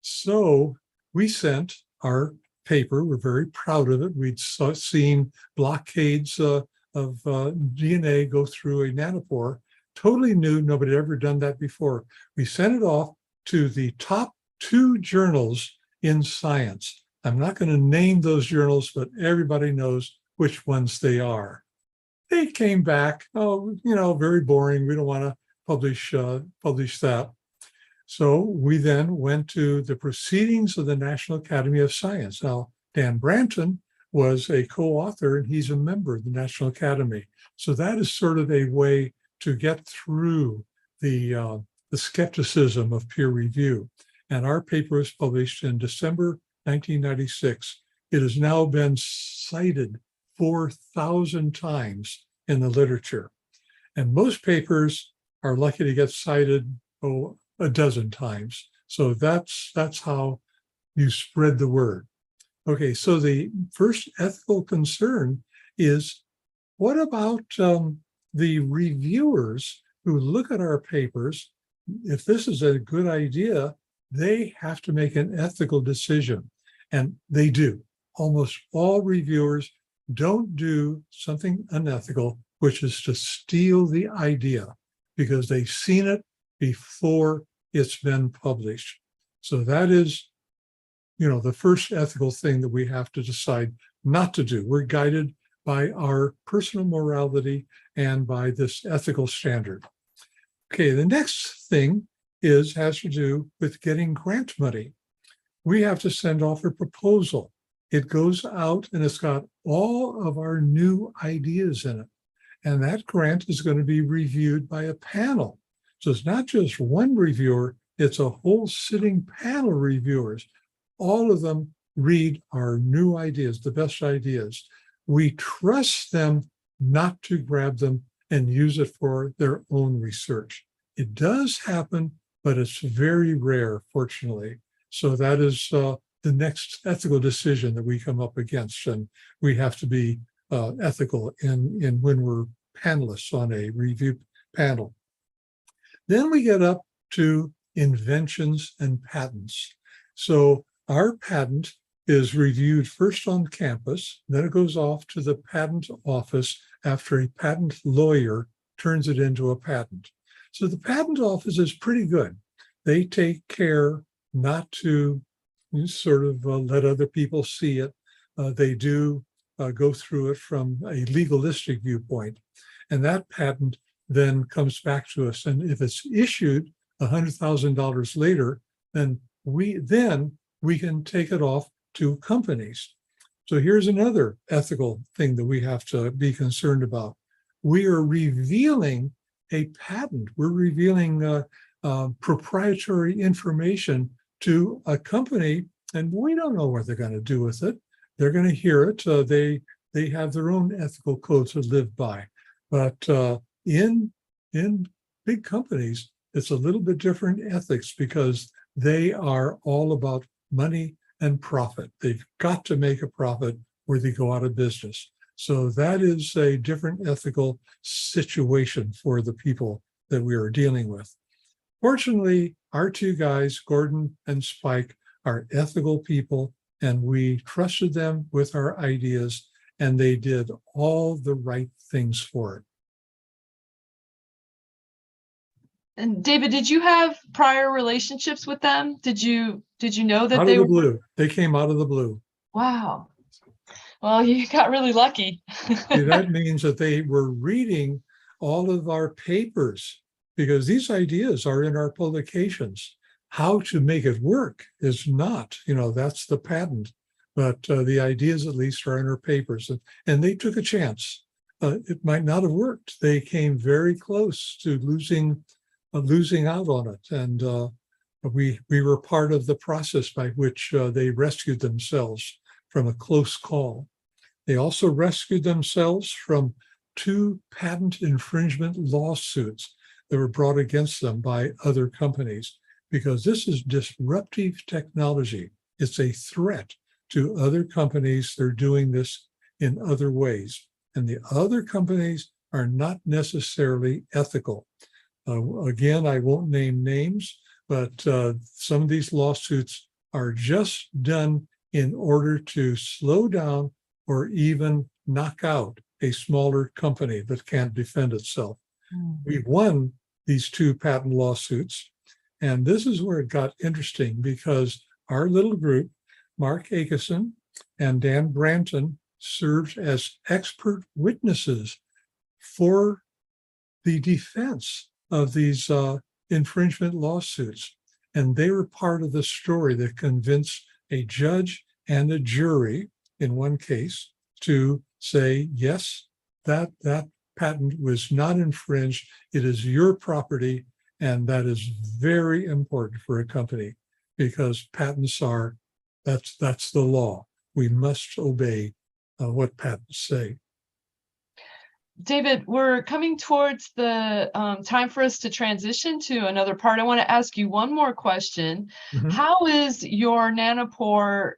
So we sent our paper, we're very proud of it. We'd seen blockades of DNA go through a nanopore, totally new, nobody had ever done that before. We sent it off to the top 2 journals in science. I'm not going to name those journals, but everybody knows which ones they are. They came back, oh, very boring. We don't want to publish that. So we then went to the proceedings of the National Academy of Science. Now, Dan Branton was a co-author, and he's a member of the National Academy. So that is sort of a way to get through the skepticism of peer review. And our paper was published in December 1996. It has now been cited 4,000 times in the literature. And most papers are lucky to get cited, a dozen times. So that's how you spread the word. Okay, so the first ethical concern is, what about the reviewers who look at our papers? If this is a good idea, they have to make an ethical decision, and they do. Almost all reviewers don't do something unethical, which is to steal the idea because they've seen it before it's been published. So that is, the first ethical thing that we have to decide not to do. We're guided by our personal morality and by this ethical standard. Okay, the next thing has to do with getting grant money. We have to send off a proposal. It goes out and it's got all of our new ideas in it. And that grant is going to be reviewed by a panel. So it's not just one reviewer, it's a whole sitting panel of reviewers. All of them read our new ideas, the best ideas. We trust them not to grab them and use it for their own research. It does happen, but it's very rare, fortunately. So that is the next ethical decision that we come up against, and we have to be ethical in when we're panelists on a review panel. Then we get up to inventions and patents. So our patent is reviewed first on campus, then it goes off to the patent office after a patent lawyer turns it into a patent. So the patent office is pretty good. They take care not to sort of let other people see it. They do go through it from a legalistic viewpoint. And that patent then comes back to us. And if it's issued $100,000 later, then we can take it off to companies. So here's another ethical thing that we have to be concerned about. We are revealing a patent. We're revealing proprietary information to a company and we don't know what they're going to do with it. They're going to hear it. They have their own ethical codes to live by. But in big companies, it's a little bit different ethics because they are all about money and profit. They've got to make a profit or they go out of business. So that is a different ethical situation for the people that we are dealing with. Fortunately, our two guys, Gordon and Spike, are ethical people, and we trusted them with our ideas, and they did all the right things for it.
And David, did you have prior relationships with them? Did you know that
Out
they
of the
were?
blue. They came out of the blue.
Wow. Well, you got really lucky.
See, that means that they were reading all of our papers because these ideas are in our publications. How to make it work is not, that's the patent. But the ideas at least are in our papers. And they took a chance. It might not have worked. They came very close to losing out on it. And we were part of the process by which they rescued themselves from a close call. They also rescued themselves from 2 patent infringement lawsuits that were brought against them by other companies, because this is disruptive technology. It's a threat to other companies. They're doing this in other ways. And the other companies are not necessarily ethical. Again, I won't name names, but some of these lawsuits are just done in order to slow down or even knock out a smaller company that can't defend itself. We won these 2 patent lawsuits. And this is where it got interesting because our little group, Mark Akeson and Dan Branton, served as expert witnesses for the defense of these infringement lawsuits. And they were part of the story that convinced a judge and a jury in one case to say, yes, that patent was not infringed. It is your property. And that is very important for a company because patents are, that's the law. We must obey what patents say.
David, we're coming towards the time for us to transition to another part. I want to ask you one more question.
Mhm.
How is your nanopore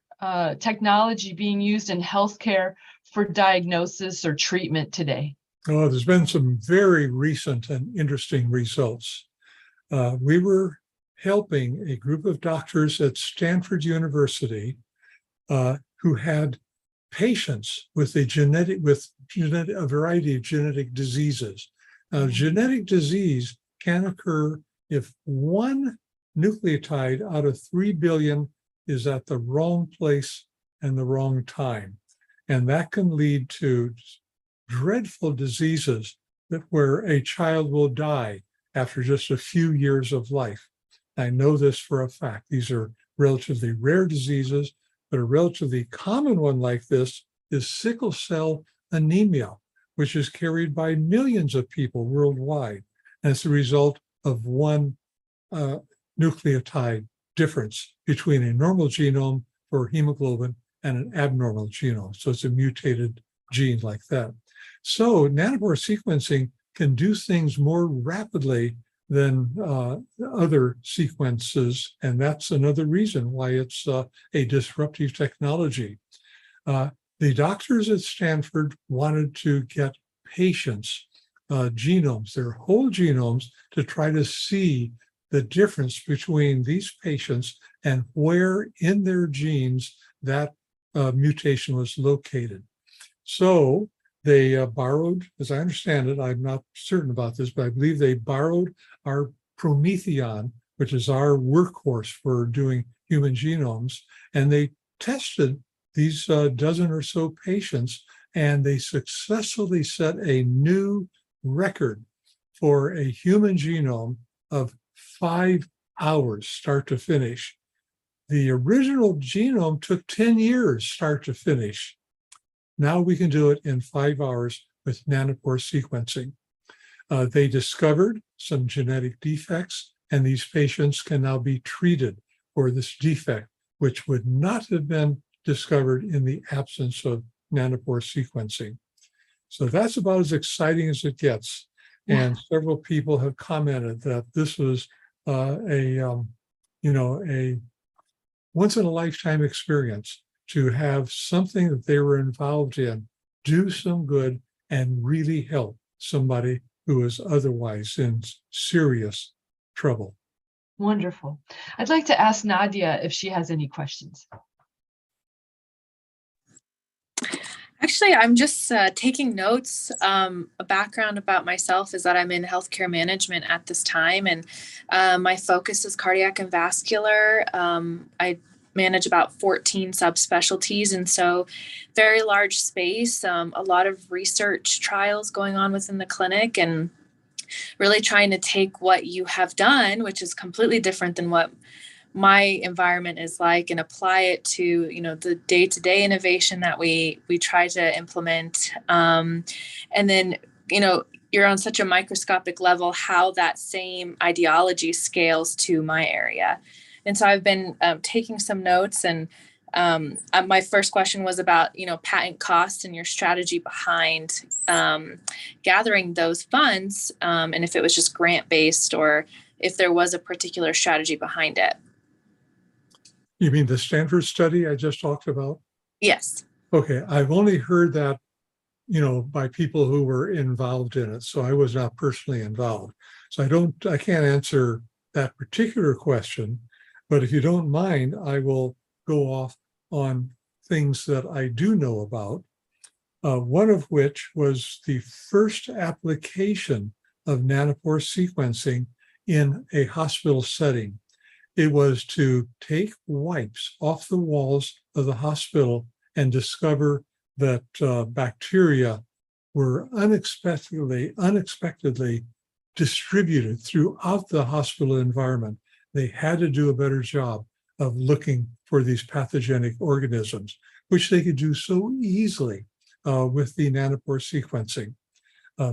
technology being used in healthcare for diagnosis or treatment today?
Oh, there's been some very recent and interesting results. We were helping a group of doctors at Stanford University who had patients with a variety of genetic diseases. Genetic disease can occur if 1 nucleotide out of 3 billion is at the wrong place and the wrong time. And that can lead to dreadful diseases where a child will die after just a few years of life. I know this for a fact. These are relatively rare diseases, but a relatively common one like this is sickle cell anemia, which is carried by millions of people worldwide. And it's the result of 1 nucleotide difference between a normal genome for hemoglobin and an abnormal genome. So it's a mutated gene like that. So nanopore sequencing can do things more rapidly than other sequences. And that's another reason why it's a disruptive technology. The doctors at Stanford wanted to get patients' genomes, their whole genomes, to try to see the difference between these patients and where in their genes that mutation was located. So they borrowed, as I understand it, I'm not certain about this, but I believe they borrowed our Prometheon, which is our workhorse for doing human genomes, and they tested these dozen or so patients, and they successfully set a new record for a human genome of 5 hours start to finish. The original genome took 10 years start to finish. Now we can do it in 5 hours with nanopore sequencing. They discovered some genetic defects, and these patients can now be treated for this defect. which would not have been discovered in the absence of nanopore sequencing. So that's about as exciting as it gets. And several people have commented that this was a once in a lifetime experience to have something that they were involved in do some good and really help somebody who is otherwise in serious trouble.
Wonderful. I'd like to ask Nadia if she has any questions.
Actually, I'm just taking notes. A background about myself is that I'm in healthcare management at this time, and my focus is cardiac and vascular. I manage about 14 subspecialties, and so very large space, a lot of research trials going on within the clinic, and really trying to take what you have done, which is completely different than what my environment is like, and apply it to the day-to-day innovation that we try to implement, and then you're on such a microscopic level how that same ideology scales to my area. And so I've been taking some notes, and my first question was about patent costs and your strategy behind gathering those funds, and if it was just grant based or if there was a particular strategy behind it.
You mean the Stanford study I just talked about?
Yes.
Okay, I've only heard that, by people who were involved in it. So I was not personally involved. So I can't answer that particular question, but if you don't mind, I will go off on things that I do know about. One of which was the first application of nanopore sequencing in a hospital setting. It was to take wipes off the walls of the hospital and discover that bacteria were unexpectedly distributed throughout the hospital environment. They had to do a better job of looking for these pathogenic organisms, which they could do so easily with the nanopore sequencing,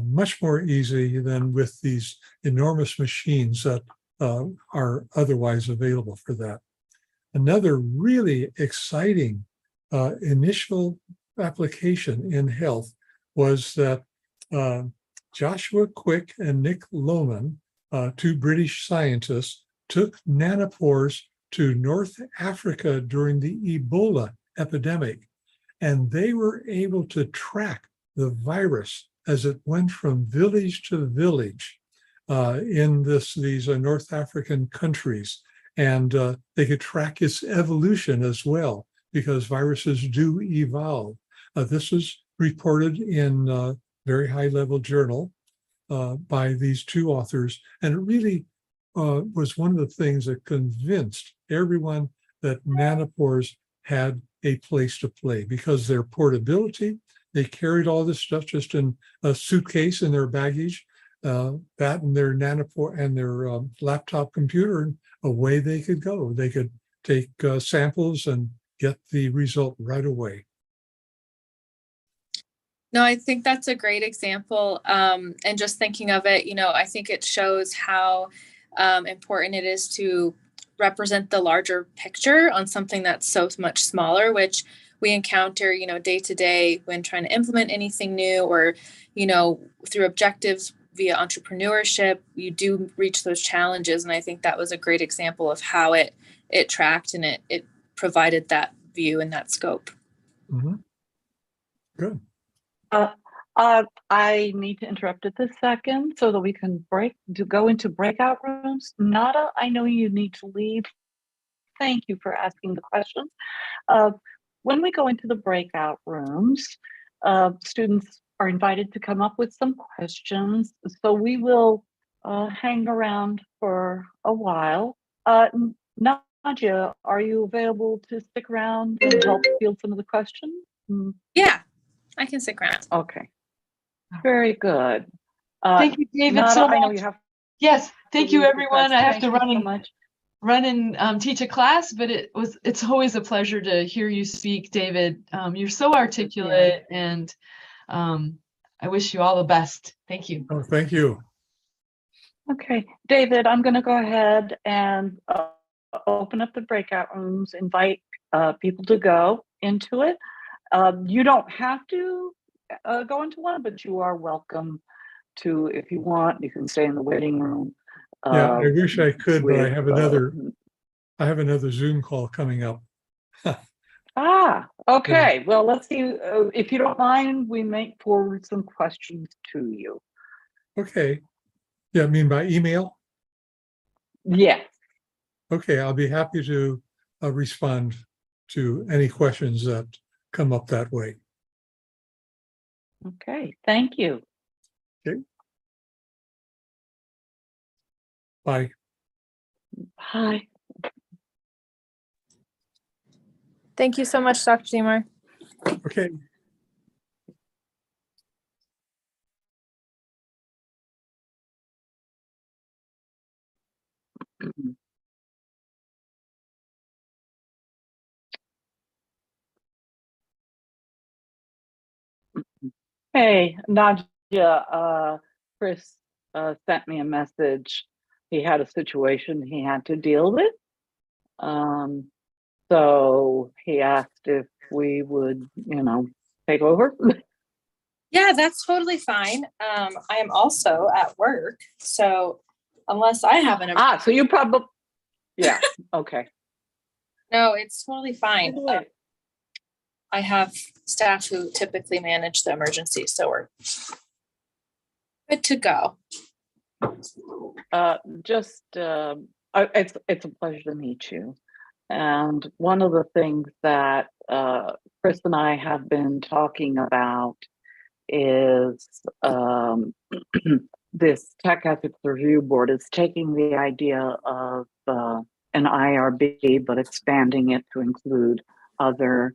much more easy than with these enormous machines that are otherwise available for that. Another really exciting initial application in health was that Joshua Quick and Nick Lohman, two British scientists, took nanopores to North Africa during the Ebola epidemic, and they were able to track the virus as it went from village to village in these North African countries. And they could track its evolution as well, because viruses do evolve. This was reported in a very high-level journal by these two authors, and it really was one of the things that convinced everyone that nanopores had a place to play, because their portability, they carried all this stuff just in a suitcase in their baggage, that and their nanopore and their laptop computer, and away they could go. They could take samples and get the result right away.
No, I think that's a great example. And just thinking of it, I think it shows how important it is to represent the larger picture on something that's so much smaller, which we encounter, day to day when trying to implement anything new, or, through objectives via entrepreneurship, you do reach those challenges. And I think that was a great example of how it tracked and it provided that view and that scope.
Mm-hmm. Good.
I need to interrupt at this second so that we can go into breakout rooms. Nada, I know you need to leave. Thank you for asking the questions. When we go into the breakout rooms, students are invited to come up with some questions. So we will hang around for a while. Nadia, are you available to stick around and help field some of the questions?
Yeah, I can stick around.
Okay. Very good.
Thank you, David,
Nada,
so much.
I know you have.
Yes, thank you, everyone. I have to
run
and teach a class, but it's always a pleasure to hear you speak, David. You're so articulate, and I wish you all the best. Thank you.
Oh, thank you.
Okay, David, I'm going to go ahead and open up the breakout rooms, invite people to go into it. You don't have to go into one, but you are welcome to, if you want. You can stay in the waiting room.
Yeah, I wish I could, but I
with,
have another Zoom call coming up.
Okay. Well, let's see. If you don't mind, we may forward some questions to you.
Okay. Yeah, I mean by email?
Yes.
Okay, I'll be happy to respond to any questions that come up that way.
Okay. Thank you.
Okay. Bye.
Bye.
Thank you so much, Dr. Seymour.
Okay.
Hey, Nadia, Chris sent me a message. He had a situation he had to deal with. So he asked if we would, take over.
Yeah, that's totally fine. I am also at work, so unless I have an
So you probably, yeah, okay.
no, it's totally fine.
Wait.
I have staff who typically manage the emergency, so we're good to go.
It's a pleasure to meet you. And one of the things that Chris and I have been talking about is this Tech Ethics Review Board is taking the idea of an IRB, but expanding it to include other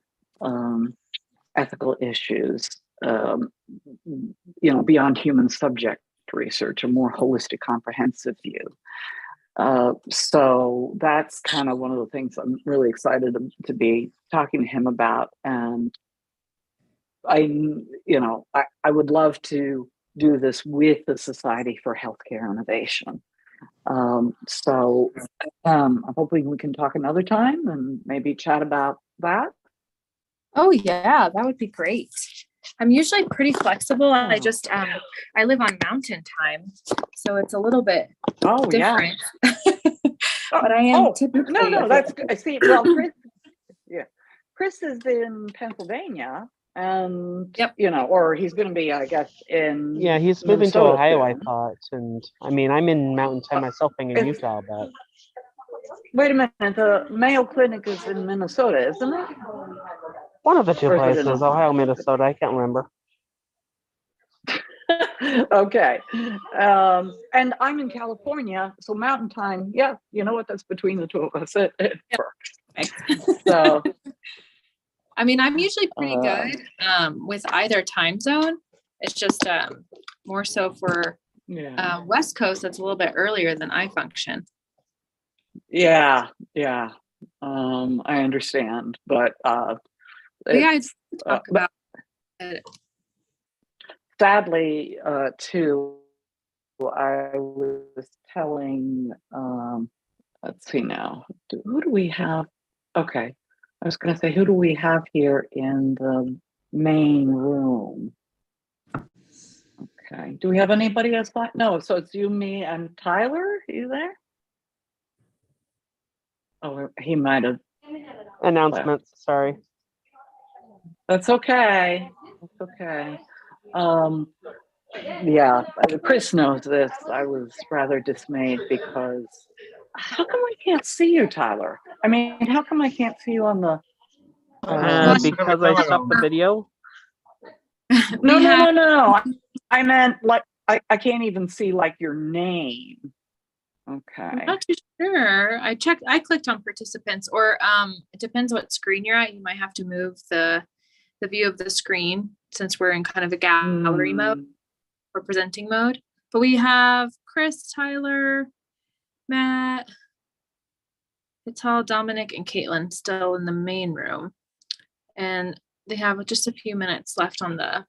ethical issues, beyond human subject research, a more holistic, comprehensive view. So that's kind of one of the things I'm really excited to be talking to him about. And I would love to do this with the Society for Healthcare Innovation. So I'm hoping we can talk another time and maybe chat about that.
Oh yeah, that would be great. I'm usually pretty flexible. I just I live on mountain time, so it's a little bit different. But I am typically
no, that's good. I see. Well, Chris is in Pennsylvania, and or he's going to be, I guess, in
he's moving to
Minnesota
Ohio, I
soon.
thought, and I mean I'm in Mountain Time myself, being in Utah, but
wait a minute, the Mayo Clinic is in Minnesota, isn't it?
one of the two
Or is it
places,
in
Ohio, Minnesota, I can't remember.
Okay. And I'm in California, so Mountain Time, yeah, you know what, that's between the two of us. It works. So
I mean, I'm usually pretty good with either time zone. It's just more so for West Coast, that's a little bit earlier than I function.
Yeah. I understand, but
I'd talk about it.
Sadly, too, I was telling, let's see now, who do we have? Okay, I was going to say, who do we have here in the main room? Okay, do we have anybody else? No, so it's you, me, and Tyler. Are you there? Oh, he might have.
Announcements, sorry.
That's okay. That's okay. Yeah, Chris knows this. I was rather dismayed because how come I can't see you, Tyler? I mean, how come I can't see you on the?
Because I stopped the video.
No. I meant like I can't even see like your name. Okay.
I'm not too sure. I clicked on participants, or it depends what screen you're at. You might have to move the view of the screen since we're in kind of a gallery mode or presenting mode. But we have Chris, Tyler, Matt, Vital, Dominic, and Caitlin still in the main room. And they have just a few minutes left on the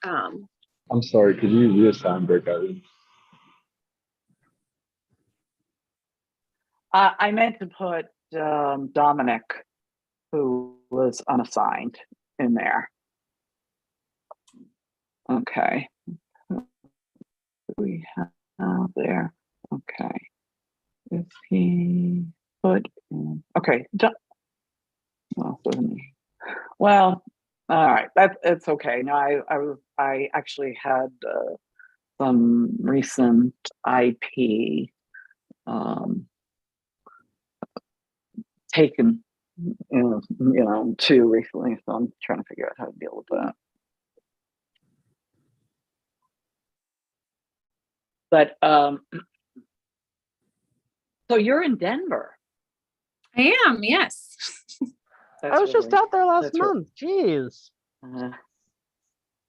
I'm sorry, could you reassign breakout rooms?
I meant to put Dominic, who was unassigned, in there. Okay. Who do we have there? Okay. Is he put in? Okay. Well, well, all right. It's okay. No, I actually had some recent IP taken, too recently, so I'm trying to figure out how to deal with that. But so you're in Denver.
I am, yes.
I was just out there last
that's right.
month. Jeez.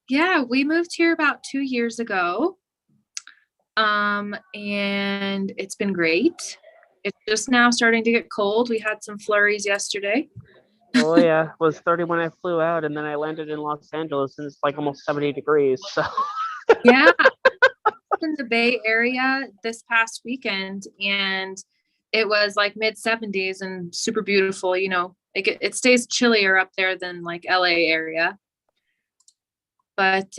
Yeah, we moved here about 2 years ago. And it's been great. It's just now starting to get cold. We had some flurries yesterday.
Oh yeah, it was 30 when I flew out, and then I landed in Los Angeles, and it's like almost 70 degrees. So
Yeah. In the Bay Area this past weekend, and it was like mid 70s and super beautiful. It stays chillier up there than like LA area, but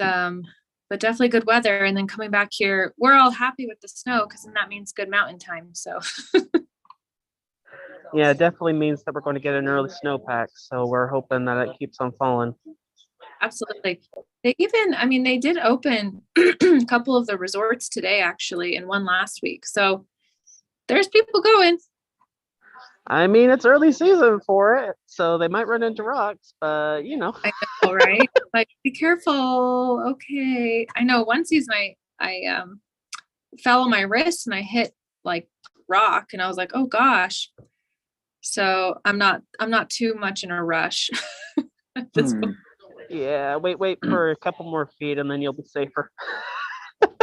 definitely good weather. And then coming back here, we're all happy with the snow because then that means good mountain time. So
yeah, it definitely means that we're going to get an early snowpack. So we're hoping that it keeps on falling.
absolutely. They did open a couple of the resorts today, actually, and one last week. So there's people going.
I mean, it's early season for it, so they might run into rocks, but
I know, right? Like, be careful. Okay. I know one season I fell on my wrist and I hit like rock and I was like, oh gosh. So I'm not too much in a rush at this point.
Yeah, wait for a couple more feet and then you'll be safer.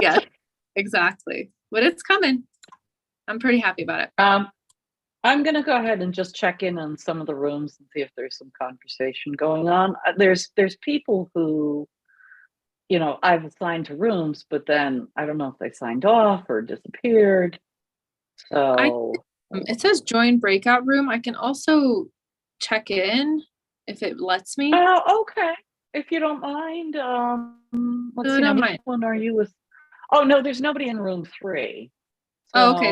Yes, exactly. But it's coming. I'm pretty happy about it.
I'm going to go ahead and just check in on some of the rooms and see if there's some conversation going on. There's people who, I've assigned to rooms, but then I don't know if they signed off or disappeared. So
it says join breakout room. I can also check in if it lets me.
Oh, okay. If you don't mind, let's see. Now, which one are you with? Oh no, there's nobody in room 3. So
okay.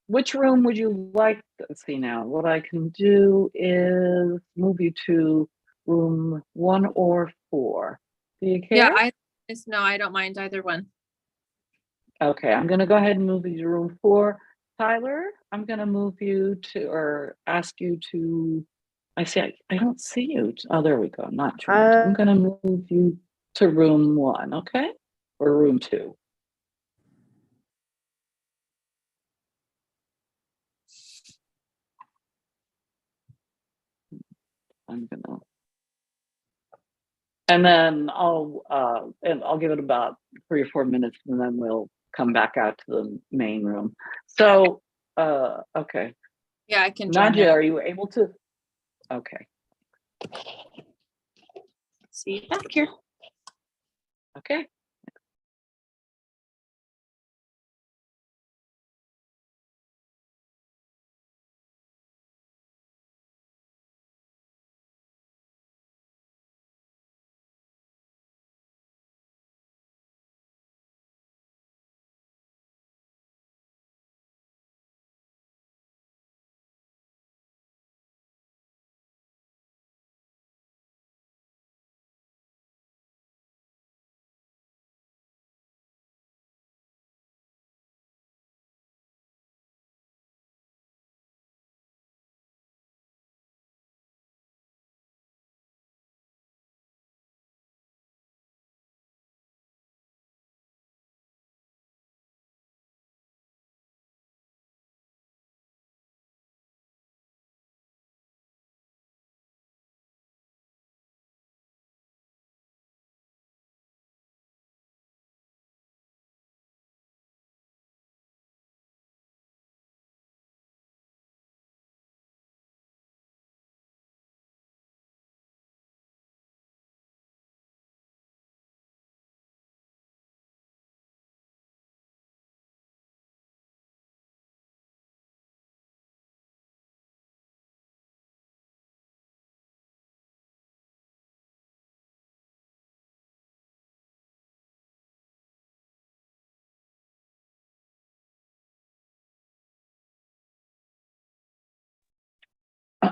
which room would you like to see now? What I can do is move you to room 1 or 4. Do you care?
Yeah, no, I don't mind either one.
Okay, I'm gonna go ahead and move you to room 4. Tyler, I'm gonna move you to, or ask you to, I don't see you. Oh, there we go. Not trying. I'm gonna move you to room 1, okay? Or room 2. I'm gonna, and then I'll give it about 3 or 4 minutes, and then we'll come back out to the main room. So, okay.
Yeah, I can join.
Nadia, are you able to? Okay.
See you back here.
Okay.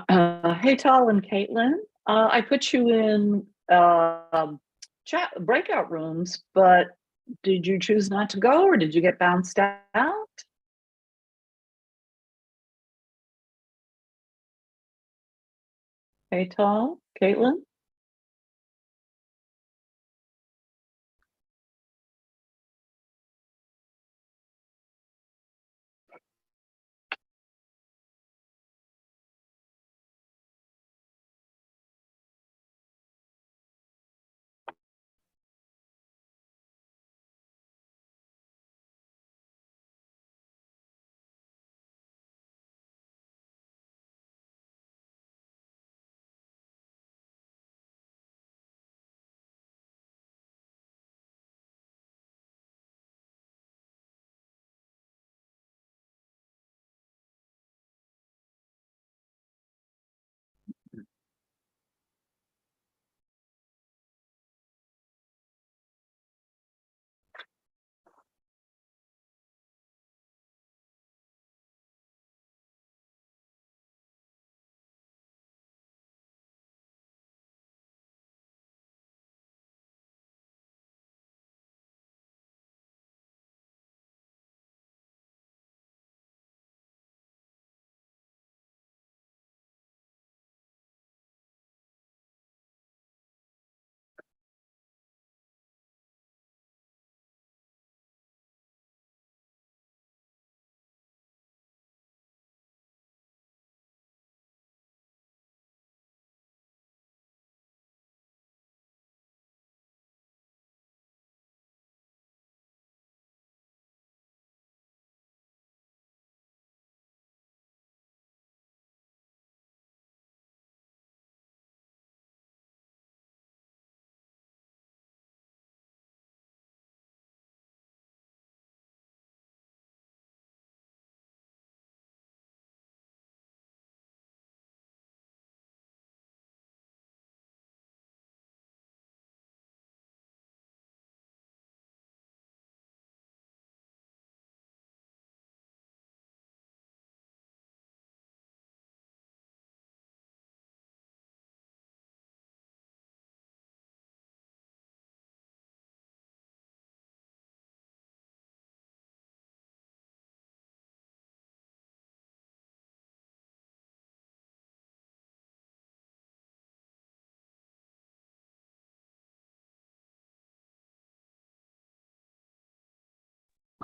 Hey, Tal and Caitlin. I put you in chat breakout rooms, but did you choose not to go or did you get bounced out? Hey, Tal, Caitlin.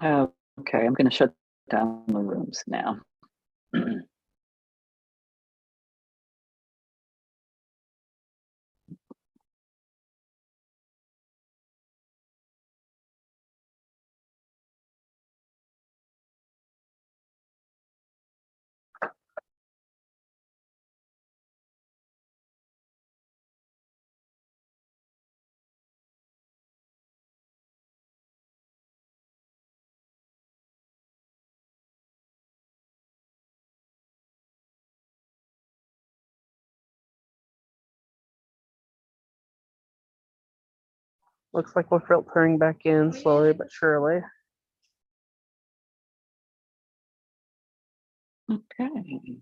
Okay, I'm going to shut down the rooms now.
Looks like we're filtering back in slowly but surely.
Okay.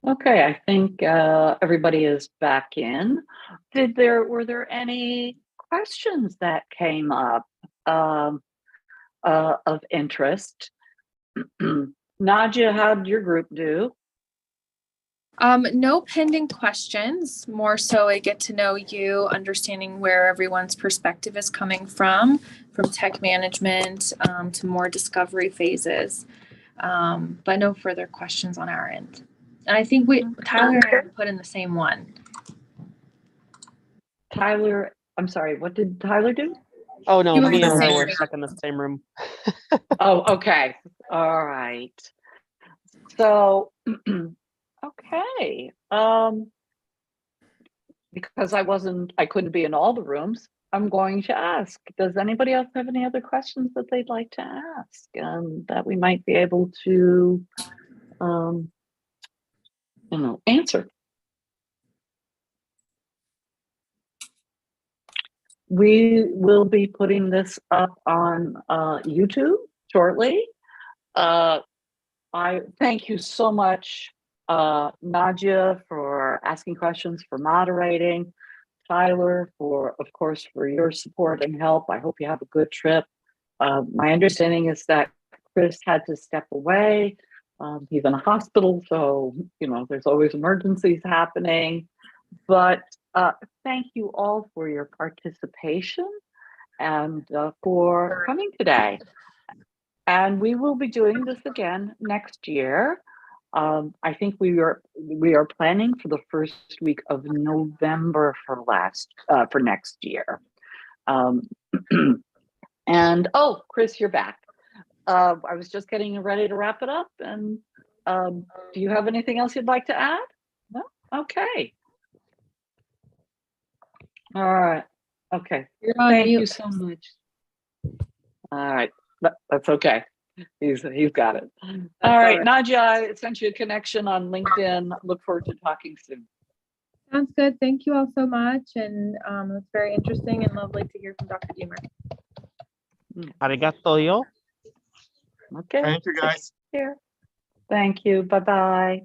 Okay, I think everybody is back in. Were there any questions that came up of interest? Nadia, how did your group do?
No pending questions, more so a get to know you, understanding where everyone's perspective is coming from tech management to more discovery phases. But no further questions on our end. And I think Tyler and I put in the same one.
Tyler, I'm sorry, what did Tyler do?
Oh no,
You were
me
in
and
the
her
same
were
room.
stuck in the same room.
Oh, okay. All right. So, okay. Because I couldn't be in all the rooms, I'm going to ask, does anybody else have any other questions that they'd like to ask and that we might be able to, answer? We will be putting this up on YouTube shortly. I thank you so much, Nadia, for asking questions, for moderating, Tyler, for, of course, for your support and help. I hope you have a good trip. My understanding is that Chris had to step away. He's in a hospital, so, you know, there's always emergencies happening. But thank you all for your participation and for coming today. And we will be doing this again next year. I think we are planning for the first week of November for next year. And oh, Chris, you're back. I was just getting ready to wrap it up. And do you have anything else you'd like to add? No? Okay. All right. Okay.
You're on
Thank
mute.
you so much. All right. That's okay. He's got it. All right, Nadia, I sent you a connection on LinkedIn. Look forward to talking soon.
Sounds good. Thank you all so much. And it's very interesting and lovely to hear from Dr. Deemer.
Arigato yo.
Okay.
Thank you, guys.
Here. Thank you. Bye-bye.